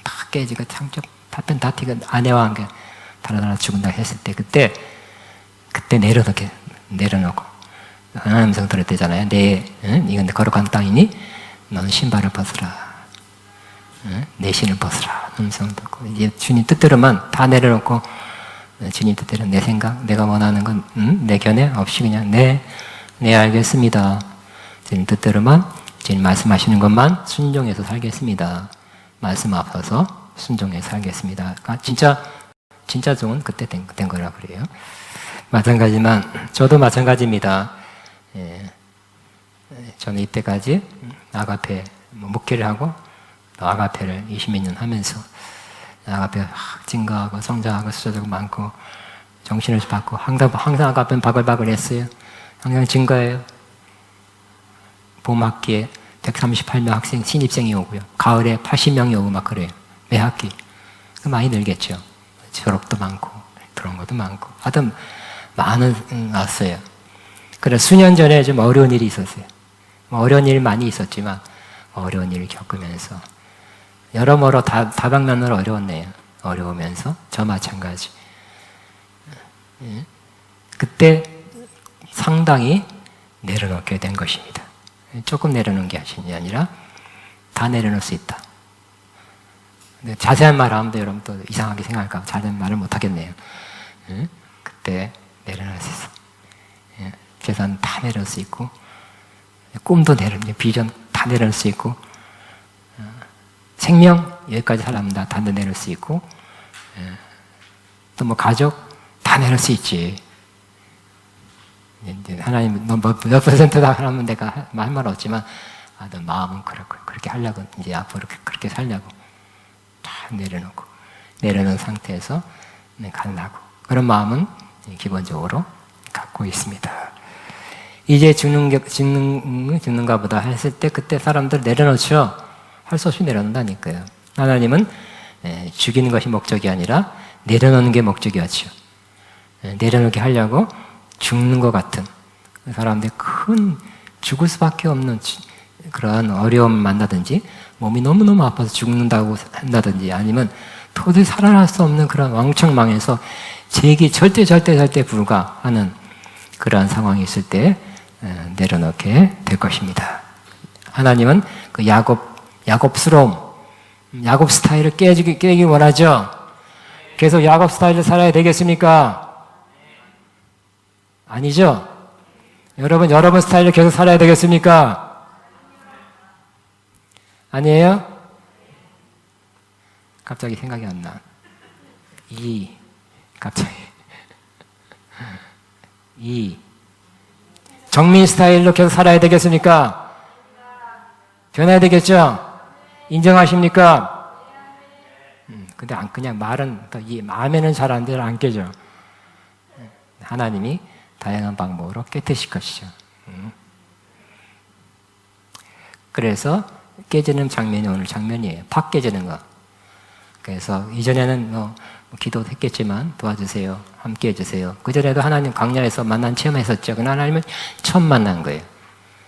다 깨지고 창조 파편 다 튀고 아내와 함께 달아달아 죽는다 했을 때 그때 내려놓고 하나님 음성 들을 때잖아요. 이건 거룩한 땅이니 너는 신발을 벗으라. 내 신을 벗으라. 음성 듣고 이제 주님 뜻대로만 다 내려놓고 주님 뜻대로 내 생각, 내가 원하는 건 내 견해 없이 그냥 네 알겠습니다. 주님 뜻대로만 주님 말씀하시는 것만 순종해서 살겠습니다. 말씀 앞서서 순종해서 살겠습니다. 진짜 좋은 그때 된 거라 그래요. 마찬가지만 저도 마찬가지입니다. 저는 이때까지 아가페 목회를 하고 또 아가페를 20몇 년 하면서 아가페 증거하고 성장하고 수저도 많고 정신을 받고 항상 아가페는 바글바글 했어요. 항상 증거예요. 봄 학기에 138명 학생 신입생이 오고요. 가을에 80명이 오고 막 그래요. 매 학기. 많이 늘겠죠. 졸업도 많고 그런 것도 많고 하여튼 많은 왔어요. 그래 수년 전에 좀 어려운 일이 있었어요. 뭐 어려운 일 많이 있었지만 어려운 일을 겪으면서 여러모로 다방면으로 어려웠네요. 어려우면서 저 마찬가지. 그때 상당히 내려놓게 된 것입니다. 조금 내려놓은 게 아니라 다 내려놓을 수 있다. 근데 자세한 말 하면 여러분 또 이상하게 생각할까 봐 자세한 말을 못 하겠네요. 그때 내려놓을 수 있어. 재산 다 내려놓을 수 있고, 꿈도 비전 다 내려놓을 수 있고, 생명 여기까지 살아갑니다. 다 내려놓을 수 있고, 또 뭐 가족 다 내려놓을 수 있지. 이제 하나님 몇 퍼센트다 하면 내가 할 말 없지만, 너 마음은 그렇게 하려고 이제 앞으로 그렇게 살려고 다 내려놓은 상태에서 가능하고 그런 마음은 기본적으로 갖고 있습니다. 이제 죽는가 보다 했을 때 그때 사람들 내려놓죠. 할 수 없이 내려놓는다니까요. 하나님은 죽이는 것이 목적이 아니라 내려놓는 게 목적이었죠. 내려놓게 하려고 죽는 것 같은 사람들 큰 죽을 수밖에 없는 그런 어려움 만나든지 몸이 너무너무 아파서 죽는다고 한다든지 아니면 도저히 살아날 수 없는 그런 왕창망에서 제기 절대 불가하는 그러한 상황이 있을 때 내려놓게 될 것입니다. 하나님은 그 야곱스러움, 야곱 스타일을 깨기 원하죠. 계속 야곱 스타일을 살아야 되겠습니까? 아니죠? 여러분 스타일을 계속 살아야 되겠습니까? 아니에요? 갑자기 생각이 안 나. 갑자기. 정민 스타일로 계속 살아야 되겠습니까? 변해야 되겠죠? 인정하십니까? 근데 그냥 말은, 이 마음에는 잘 안 깨져. 하나님이 다양한 방법으로 깨뜨실 것이죠. 그래서 깨지는 장면이 오늘 장면이에요. 팍 깨지는 거. 그래서 이전에는 기도도 했겠지만 도와주세요. 함께 해주세요. 그전에도 하나님 광야에서 만난 체험했었죠. 그러나 하나님을 처음 만난 거예요.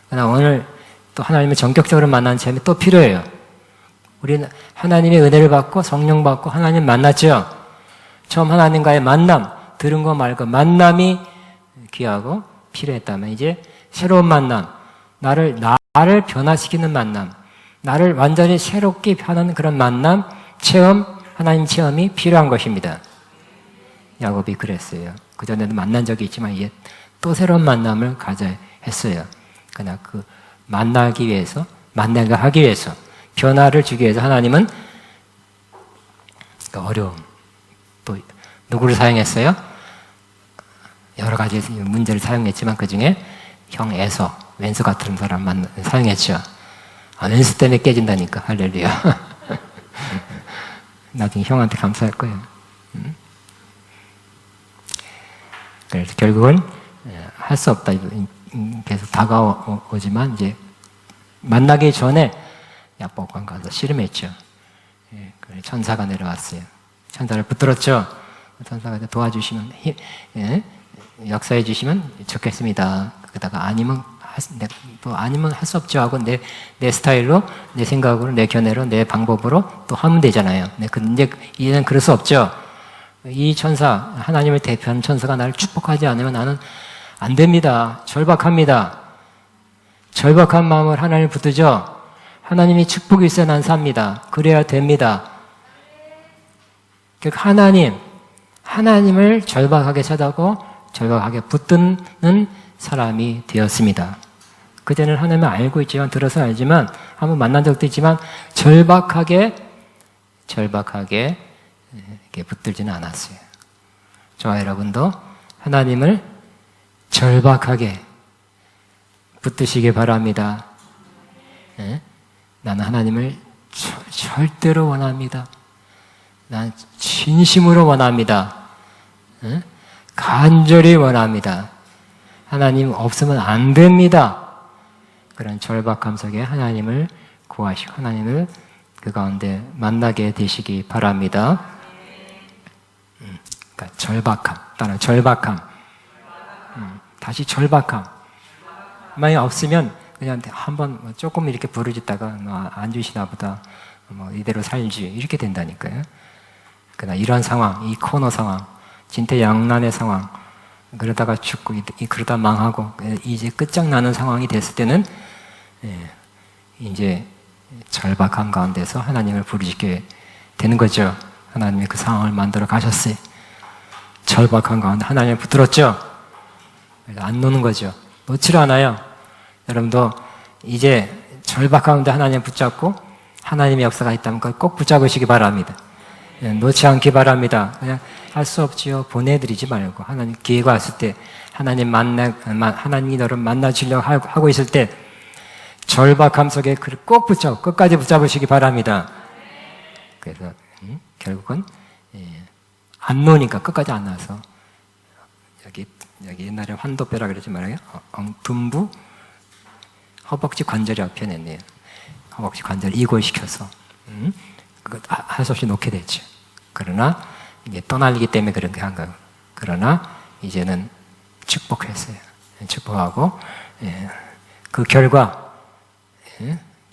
그러나 오늘 또 하나님을 전격적으로 만난 체험이 또 필요해요. 우리는 하나님의 은혜를 받고 성령 받고 하나님 만났죠. 처음 하나님과의 만남, 들은 거 말고 만남이 귀하고 필요했다면 이제 새로운 만남, 나를 변화시키는 만남, 나를 완전히 새롭게 하는 그런 만남, 체험, 하나님 체험이 필요한 것입니다. 야곱이 그랬어요. 그전에도 만난 적이 있지만 이제 또 새로운 만남을 가져야 했어요. 그러나 그 만나기 위해서, 만나게 하기 위해서, 변화를 주기 위해서 하나님은 그 어려움, 또 누구를 사용했어요? 여러 가지 문제를 사용했지만 그 중에 형 에서, 왼수 같은 사람만 사용했죠. 왼수 때문에 깨진다니까. 할렐루야. 나중에 형한테 감사할 거예요. 그래서 결국은 할 수 없다. 계속 다가오지만 이제 만나기 전에 야복강 가서 씨름했죠. 천사가 내려왔어요. 천사를 붙들었죠. 천사가 도와주시면 역사해 주시면 좋겠습니다. 그러다가 아니면 할 수 없죠 하고 내 스타일로, 내 생각으로, 내 견해로, 내 방법으로 또 하면 되잖아요. 근데 이제는 그럴 수 없죠. 이 천사, 하나님을 대표하는 천사가 나를 축복하지 않으면 나는 안 됩니다. 절박합니다. 절박한 마음을 하나님을 붙들죠. 하나님이 축복이 있어야 난 삽니다. 그래야 됩니다. 하나님을 절박하게 찾아고 절박하게 붙드는 사람이 되었습니다. 그전에는 하나님을 알고 있지만, 들어서 알지만, 한번 만난 적도 있지만, 절박하게 이렇게 붙들지는 않았어요. 저와 여러분도 하나님을 절박하게 붙드시기 바랍니다. 나는 하나님을 절대로 원합니다. 난 진심으로 원합니다. 간절히 원합니다. 하나님 없으면 안 됩니다. 그런 절박함 속에 하나님을 구하시고 하나님을 그 가운데 만나게 되시기 바랍니다. 그러니까 절박함, 따라 절박함. 다시 절박함. 만약 없으면 그냥 한번 조금 이렇게 부르짖다가 안 주시나 보다, 이대로 살지, 이렇게 된다니까요. 그러나 이런 상황, 이 코너 상황, 진퇴양난의 상황, 그러다가 죽고 그러다 망하고 이제 끝장나는 상황이 됐을 때는 이제 절박한 가운데서 하나님을 부르짖게 되는 거죠. 하나님이 그 상황을 만들어 가셨어요. 절박한 가운데 하나님을 붙들었죠. 안 놓는 거죠. 놓지를 않아요. 여러분도 이제 절박한 가운데 하나님을 붙잡고 하나님의 역사가 있다면 그걸 꼭 붙잡으시기 바랍니다. 놓지 않기 바랍니다. 그냥 할 수 없지요. 보내드리지 말고 하나님 기회가 왔을 때 하나님이 너를 만나주려고 하고 있을 때 절박함 속에 그를 꼭 붙잡고 끝까지 붙잡으시기 바랍니다. 그래서 결국은 안 놓으니까 끝까지 안 나와서 여기 옛날에 환도뼈라 그러지 말아요. 엉tum부 허벅지 관절이 앞편했네요. 허벅지 관절 이골시켜서 할 수 없이 놓게 됐죠. 그러나 이제 떠날리기 때문에 그렇게 한 거예요. 그러나 이제는 축복했어요. 축복하고 그 결과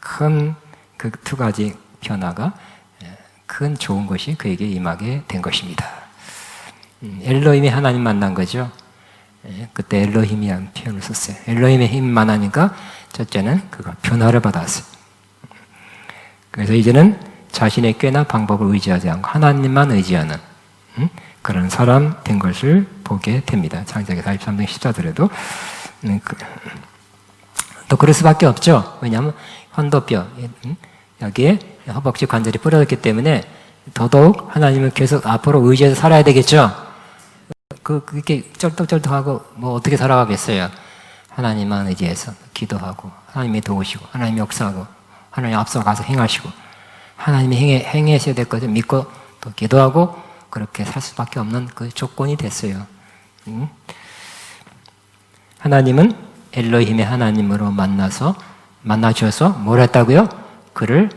큰 그 두 가지 변화가 큰 좋은 것이 그에게 임하게 된 것입니다. 엘로힘이 하나님 만난 거죠. 그때 엘로힘이라는 표현을 썼어요. 엘로힘의 힘만 하니까 첫째는 그가 변화를 받았어요. 그래서 이제는 자신의 꾀나 방법을 의지하지 않고 하나님만 의지하는 그런 사람 된 것을 보게 됩니다. 창세기 43장 14절에도 또 그럴 수밖에 없죠. 왜냐하면 환도뼈 여기에 허벅지 관절이 부러졌기 때문에 더더욱 하나님을 계속 앞으로 의지해서 살아야 되겠죠. 그렇게 쩔뚝쩔뚝하고 어떻게 살아가겠어요. 하나님만 의지해서 기도하고 하나님이 도우시고 하나님이 역사하고 하나님 앞서가서 행하시고 하나님이 행하셔야 될 것을 믿고 또 기도하고 그렇게 살 수밖에 없는 그 조건이 됐어요. 하나님은 엘로힘의 하나님으로 만나주셔서 뭘 했다고요? 그를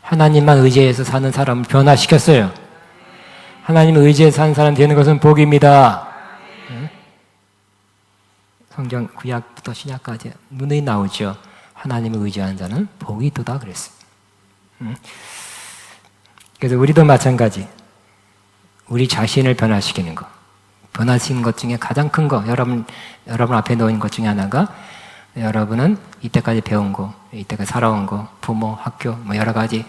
하나님만 의지해서 사는 사람을 변화시켰어요. 하나님을 의지해서 사는 사람 되는 것은 복입니다. 성경 구약부터 신약까지 눈에 나오죠. 하나님을 의지하는 자는 복이 있도다 그랬어요. 그래서 우리도 마찬가지. 우리 자신을 변화시키는 것. 변화시키는 것 중에 가장 큰 거, 여러분 앞에 놓인 것 중에 하나가 여러분은 이때까지 배운 거, 이때까지 살아온 거, 부모, 학교, 여러 가지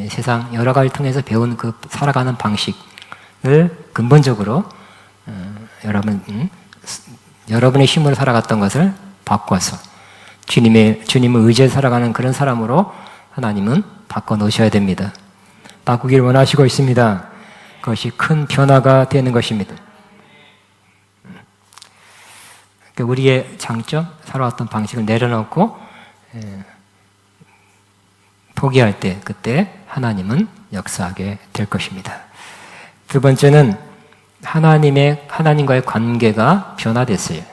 세상 여러 가지를 통해서 배운 그 살아가는 방식을 근본적으로 여러분의 힘으로 살아갔던 것을 바꿔서 주님을 의지해 살아가는 그런 사람으로 하나님은 바꿔 놓으셔야 됩니다. 바꾸기를 원하시고 있습니다. 그것이 큰 변화가 되는 것입니다. 우리의 장점, 살아왔던 방식을 내려놓고 포기할 때 그때 하나님은 역사하게 될 것입니다. 두 번째는 하나님과의 관계가 변화됐어요.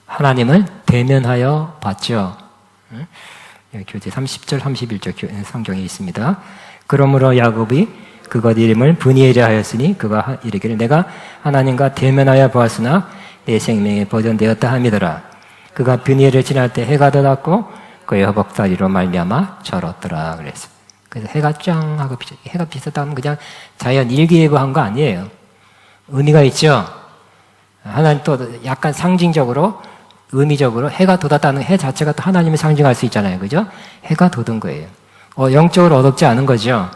하나님을 대면하여 봤죠. 교재 30절, 31절 성경에 있습니다. 그러므로 야곱이 그것 이름을 브니엘이라 하였으니 그가 이르기를 내가 하나님과 대면하여 보았으나 내 생명이 보존되었다 함이더라. 그가 브니엘을 지날 때 해가 돋았고 그의 허벅다리로 말미암아 절었더라 그랬어요. 그래서 해가 짱 하고 해가 비쳤다 하면 그냥 자연 일기예보한 거 아니에요. 의미가 있죠. 하나님 또 약간 상징적으로 의미적으로 해가 돋았다는 해 자체가 또 하나님을 상징할 수 있잖아요. 그죠? 해가 돋은 거예요. 영적으로 어둡지 않은 거죠.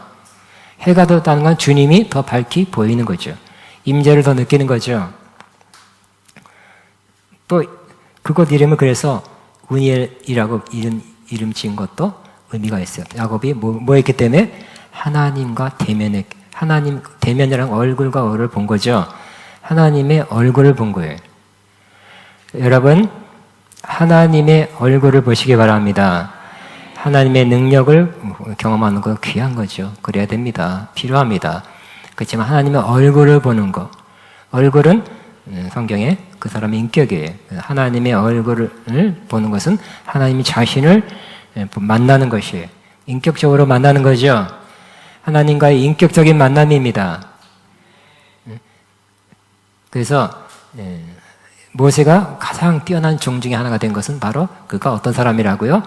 해가 돋았다는 건 주님이 더 밝히 보이는 거죠. 임재를 더 느끼는 거죠. 또 그곳 이름을 그래서 우니엘이라고 이름 지은 것도 의미가 있어요. 야곱이 뭐 했기 때문에 하나님과 하나님 대면이랑 얼굴과 얼굴을 본 거죠. 하나님의 얼굴을 본 거예요. 여러분 하나님의 얼굴을 보시기 바랍니다. 하나님의 능력을 경험하는 거 귀한 거죠. 그래야 됩니다. 필요합니다. 그렇지만 하나님의 얼굴을 보는 거. 얼굴은 성경에 그 사람의 인격이에요. 하나님의 얼굴을 보는 것은 하나님이 자신을 만나는 것이에요. 인격적으로 만나는 거죠. 하나님과의 인격적인 만남입니다. 그래서 모세가 가장 뛰어난 종 중에 하나가 된 것은 바로 그가 어떤 사람이라고요?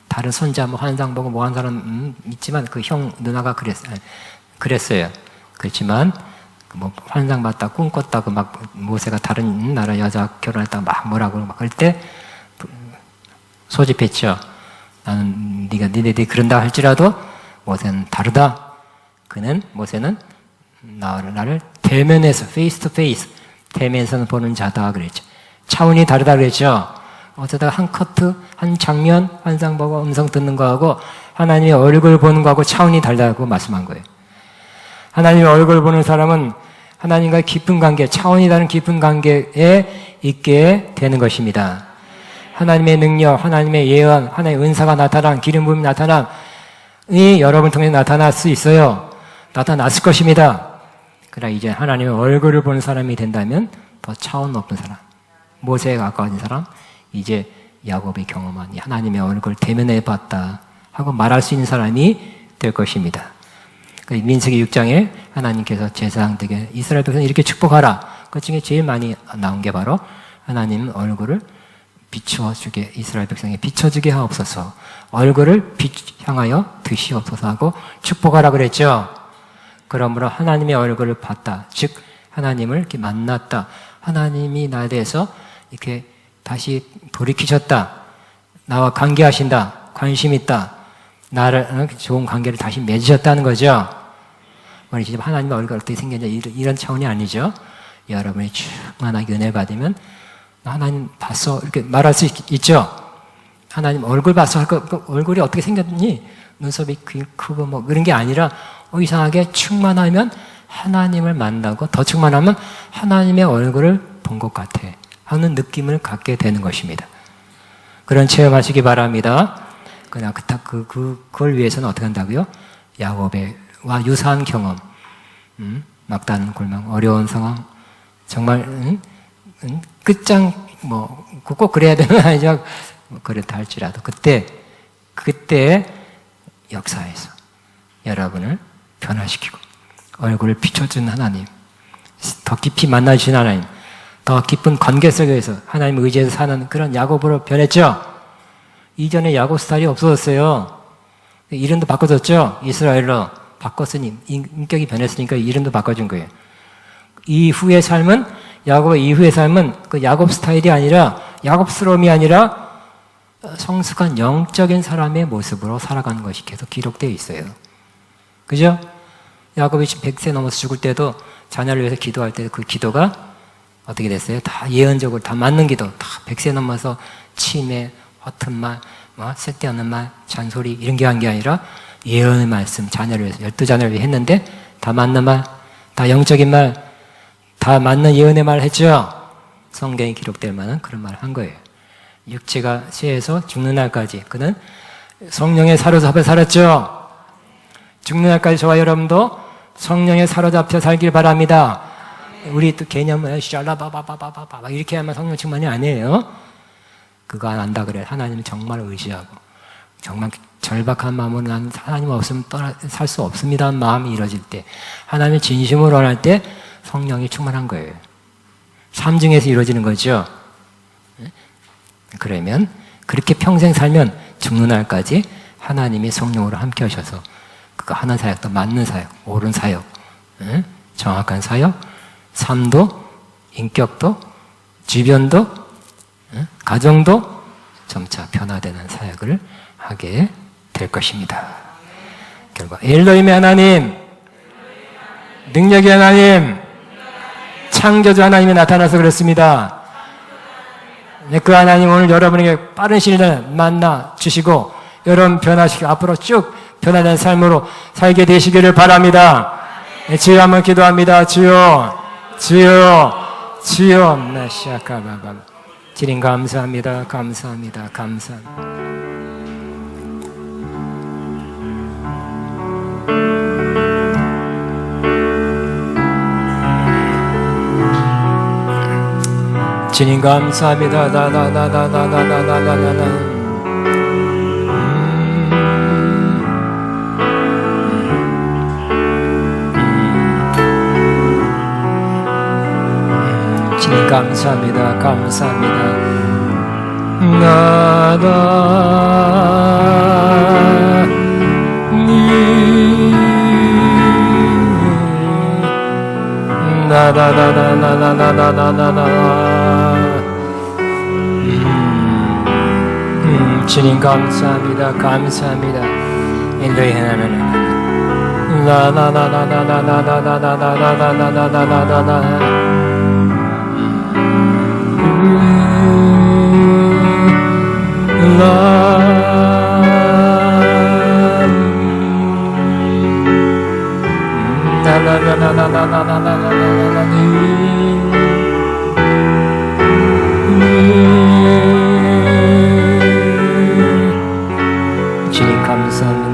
다른 손자 뭐 환상 보고 뭐 한 사람 있지만 그 형 누나가 그랬어요. 그렇지만 뭐 환상 봤다 꿈 꿨다고 막 모세가 다른 나라 여자 결혼했다고 막 뭐라고 막 할 때 소집했죠. 나는 니네들이 그런다 할지라도 모세는 다르다. 모세는 나를 대면에서 페이스 투 페이스 대면에서 보는 자다 그랬죠. 차원이 다르다 그랬죠. 어쩌다가 한 커트, 한 장면, 환상 보고 음성 듣는 거하고 하나님의 얼굴 보는 거하고 차원이 다르다고 말씀한 거예요. 하나님의 얼굴 보는 사람은 하나님과의 깊은 관계, 차원이 다른 깊은 관계에 있게 되는 것입니다. 하나님의 능력, 하나님의 예언, 하나님의 은사가 나타난, 기름 부음이 나타남이 여러분 통해 나타날 수 있어요. 나타났을 것입니다. 그러나 이제 하나님의 얼굴을 보는 사람이 된다면 더 차원 높은 사람, 모세에 가까워진 사람, 이제 야곱이 경험한 하나님의 얼굴 대면해 봤다 하고 말할 수 있는 사람이 될 것입니다. 민수기 6장에 하나님께서 제사장들에게 이스라엘 백성을 이렇게 축복하라. 그 중에 제일 많이 나온 게 바로 하나님 얼굴을 비추어주게, 이스라엘 백성에게 비춰주게 하옵소서, 얼굴을 향하여 드시옵소서 하고 축복하라 그랬죠. 그러므로 하나님의 얼굴을 봤다, 즉 하나님을 이렇게 만났다, 하나님이 나에 대해서 이렇게 다시 돌이키셨다, 나와 관계하신다, 관심 있다, 나를 좋은 관계를 다시 맺으셨다는 거죠. 말이죠. 하나님의 얼굴 어떻게 생겼냐 이런 차원이 아니죠. 여러분이 충만하게 은혜 받으면 하나님 봤어 이렇게 말할 수 있죠. 하나님 얼굴 봤어, 얼굴이 어떻게 생겼니? 눈썹이 크고 뭐 그런 게 아니라 이상하게 충만하면 하나님을 만나고 더 충만하면 하나님의 얼굴을 본 것 같아 하는 느낌을 갖게 되는 것입니다. 그런 체험하시기 바랍니다. 그러나 그걸 위해서는 어떻게 한다고요? 야곱과 유사한 경험, 막다른 골망, 어려운 상황, 정말 끝장 꼭 그래야 되는 건 아니죠. 그렇다 할지라도 그때 역사에서 여러분을 변화시키고 얼굴을 비춰준 하나님, 더 깊이 만나주신 하나님, 더 깊은 관계 속에서 하나님 의지해서 사는 그런 야곱으로 변했죠. 이전에 야곱 스타일이 없어졌어요. 이름도 바꿔줬죠. 이스라엘로 바꿨으니 인격이 변했으니까 이름도 바꿔준 거예요. 이후의 삶은 야곱의 이후의 삶은 그 야곱 스타일이 아니라 야곱스러움이 아니라 성숙한 영적인 사람의 모습으로 살아가는 것이 계속 기록되어 있어요. 그죠? 야곱이 100세 넘어서 죽을 때도 자녀를 위해서 기도할 때 그 기도가 어떻게 됐어요? 다 예언적으로 다 맞는 기도, 다 100세 넘어서 치매, 허튼 말, 쓸데없는 말, 잔소리 이런 게 한 게 아니라 예언의 말씀, 자녀를 위해서 12자녀를 위해 했는데 다 맞는 말, 다 영적인 말, 다 맞는 예언의 말을 했죠. 성경에 기록될 만한 그런 말을 한 거예요. 육체가 쇠해서 죽는 날까지 그는 성령에 사로잡혀 살았죠. 죽는 날까지 저와 여러분도 성령에 사로잡혀 살길 바랍니다. 우리 또 개념은 샬라바바바바바 이렇게 하면 성령 충만이 아니에요. 그거 안 한다 그래. 하나님은 정말 의지하고 정말 절박한 마음으로 나는 하나님 없으면 살 수 없습니다 마음이 이루어질 때, 하나님의 진심으로 원할 때 성령이 충만한 거예요. 삶 중에서 이루어지는 거죠. 그러면 그렇게 평생 살면 죽는 날까지 하나님이 성령으로 함께 하셔서 그거 하는 사역도 맞는 사역, 옳은 사역, 정확한 사역, 삶도, 인격도, 주변도, 가정도 점차 변화되는 사역을 하게 될 것입니다. 결과 엘로힘의 하나님, 능력의 하나님, 창조주 하나님이 나타나서 그랬습니다. 그 하나님 오늘 여러분에게 빠른 시일 내에 만나 주시고 여러분 변화시키고 앞으로 쭉 변화된 삶으로 살게 되시기를 바랍니다. 주여 한번 기도합니다. 주여, 주여, 주여. 나시아카바바. 주님 감사합니다. 감사합니다. 감사합니다. 주님 감사합니다. 나나나나나나나나나나. 주님 감사합니다. 감사합니다. 나다니 주님 감사합니다. 감사합니다. 인도에 하나는 주님 감사합니다.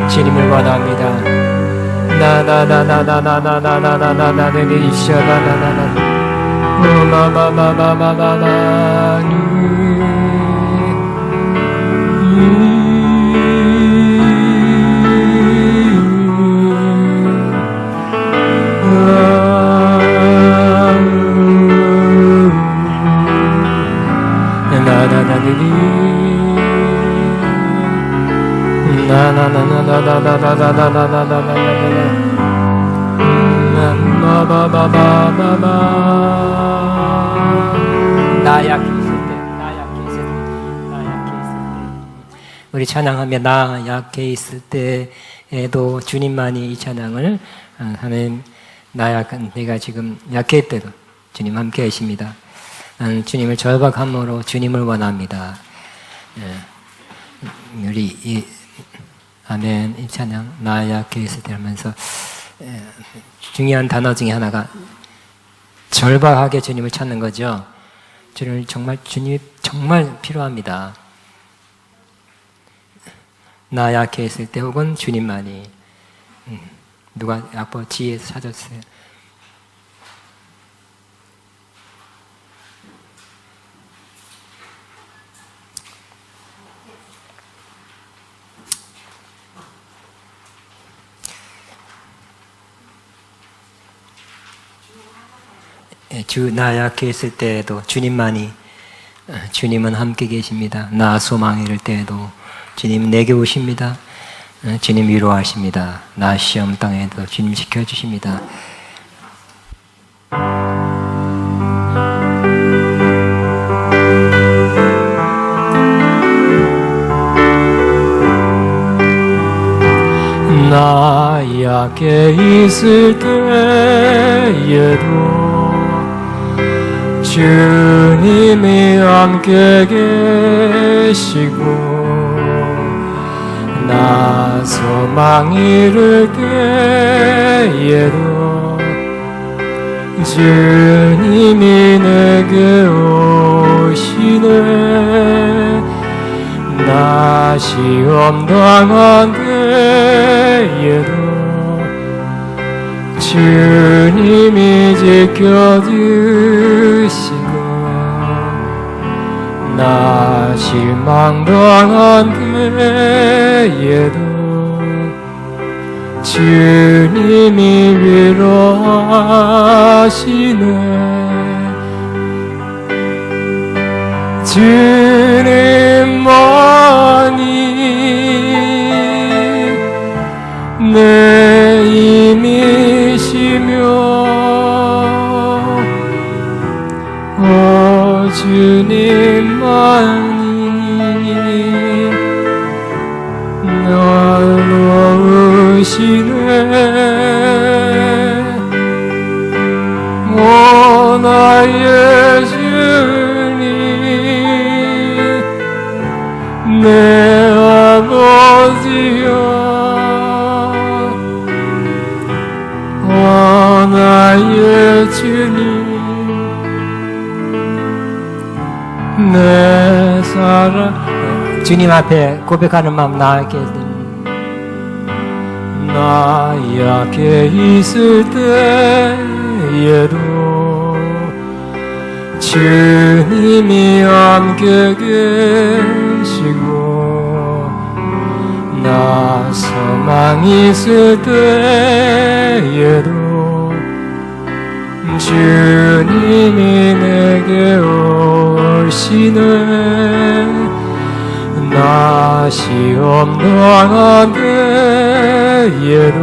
주님을 원합니다. 나 약해 있을 때 우리 찬양하며 나 약해 있을 때에도 주님만이 이 찬양을 하는 내가 지금 약할 때도 주님 함께 하십니다. 주님을 절박함으로 주님을 원합니다. 우리 아멘 이 찬양 나 약해 있을 때 하면서 중요한 단어 중에 하나가 절박하게 주님을 찾는 거죠. 주님이 정말 필요합니다. 나 약해 있을 때 혹은 주님만이 누가 약보 지혜에서 찾았어요. 나 약해 있을 때에도 주님은 함께 계십니다. 나 소망 이를 때에도 주님 내게 오십니다. 주님 위로하십니다. 나 시험 땅에도 주님 지켜주십니다. 나 약해 있을 때에도 주님이 함께 계시고 나 소망 이를 때에도 주님이 내게 오시네. 나 시험 당한 때에도 주님이 지켜주시고 나 실망당한 때에도 주님이 위로하시네. 주님만이 내 힘이시며 주님만이 날 놓으시네. 오 나의 주님 내 아버지여 오 나의 주님 내 사랑 주님 앞에 고백하는 마음 나에게 나 약해 있을 때에도 주님이 함께 계시고 나 소망 있을 때에도 주님이 내게 오시네 나 시험 당한 때에도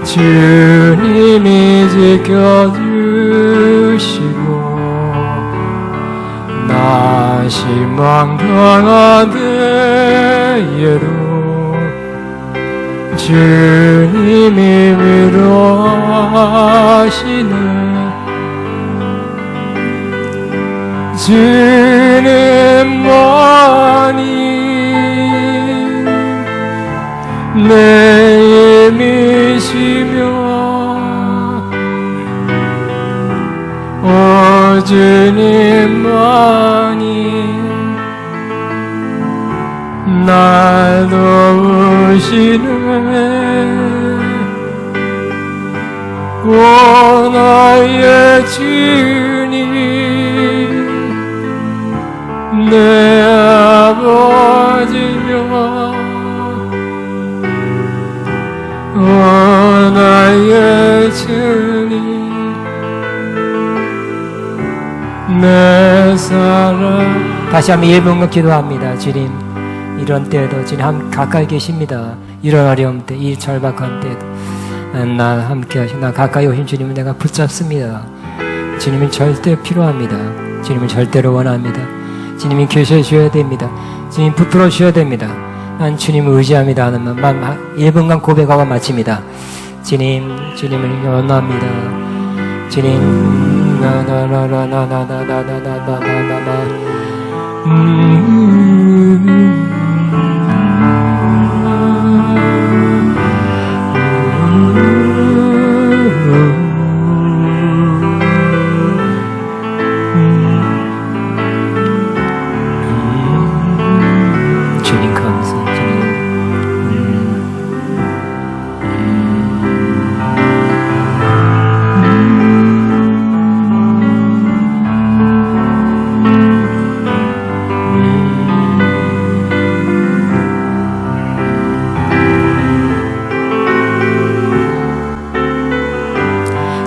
주님이 지켜주시고 나 실망 당한 때에도 주님이 위로하시네 주님만이 내 힘이시며 오 주님만이 날 도우시네 오 나의 주님 내 아버지여 오 나의 주님 내 사랑 다시 한번 예배음악 기도합니다. 주님 이런 때에도 주님 가까이 계십니다. 이런 어려움 때 이 절박한 때에도 나 함께 하시고 나 가까이 오신 주님을 내가 붙잡습니다. 주님은 절대 필요합니다. 주님은 절대로 원합니다. 주님이 계셔주셔야 됩니다. 주님 붙들어 주셔야 됩니다. 난 주님을 의지합니다 하는 말 1분간 고백하고 마칩니다. 주님을 원합니다. 주님 주님 감사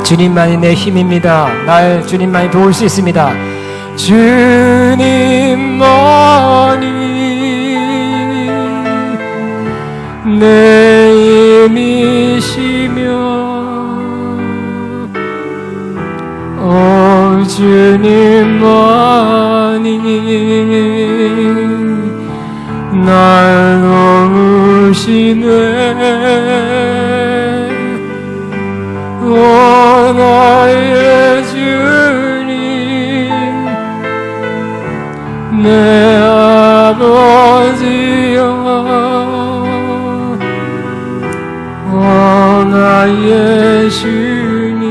주님만이 내 힘입니다. 날 주님만이 도울 수 있습니다. 주님만이 내 힘이시며 오 주님만이 날 도우시네 오 나의 주님 내 아버지여 오 나의 주님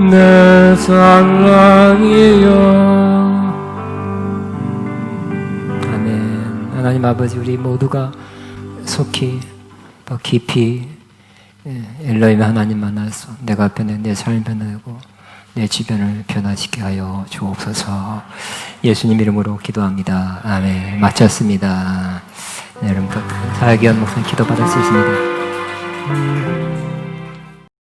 내 사랑이여 아멘. 하나님 아버지 우리 모두가 속히 더 깊이 엘로힘 하나님 만나서 내가 변해 내 삶을 변하고 내 주변을 변화시키게 하여 주옵소서. 예수님 이름으로 기도합니다. 아멘. 마쳤습니다. 네, 여러분 사역위원 목사님 기도 받을 수 있습니다.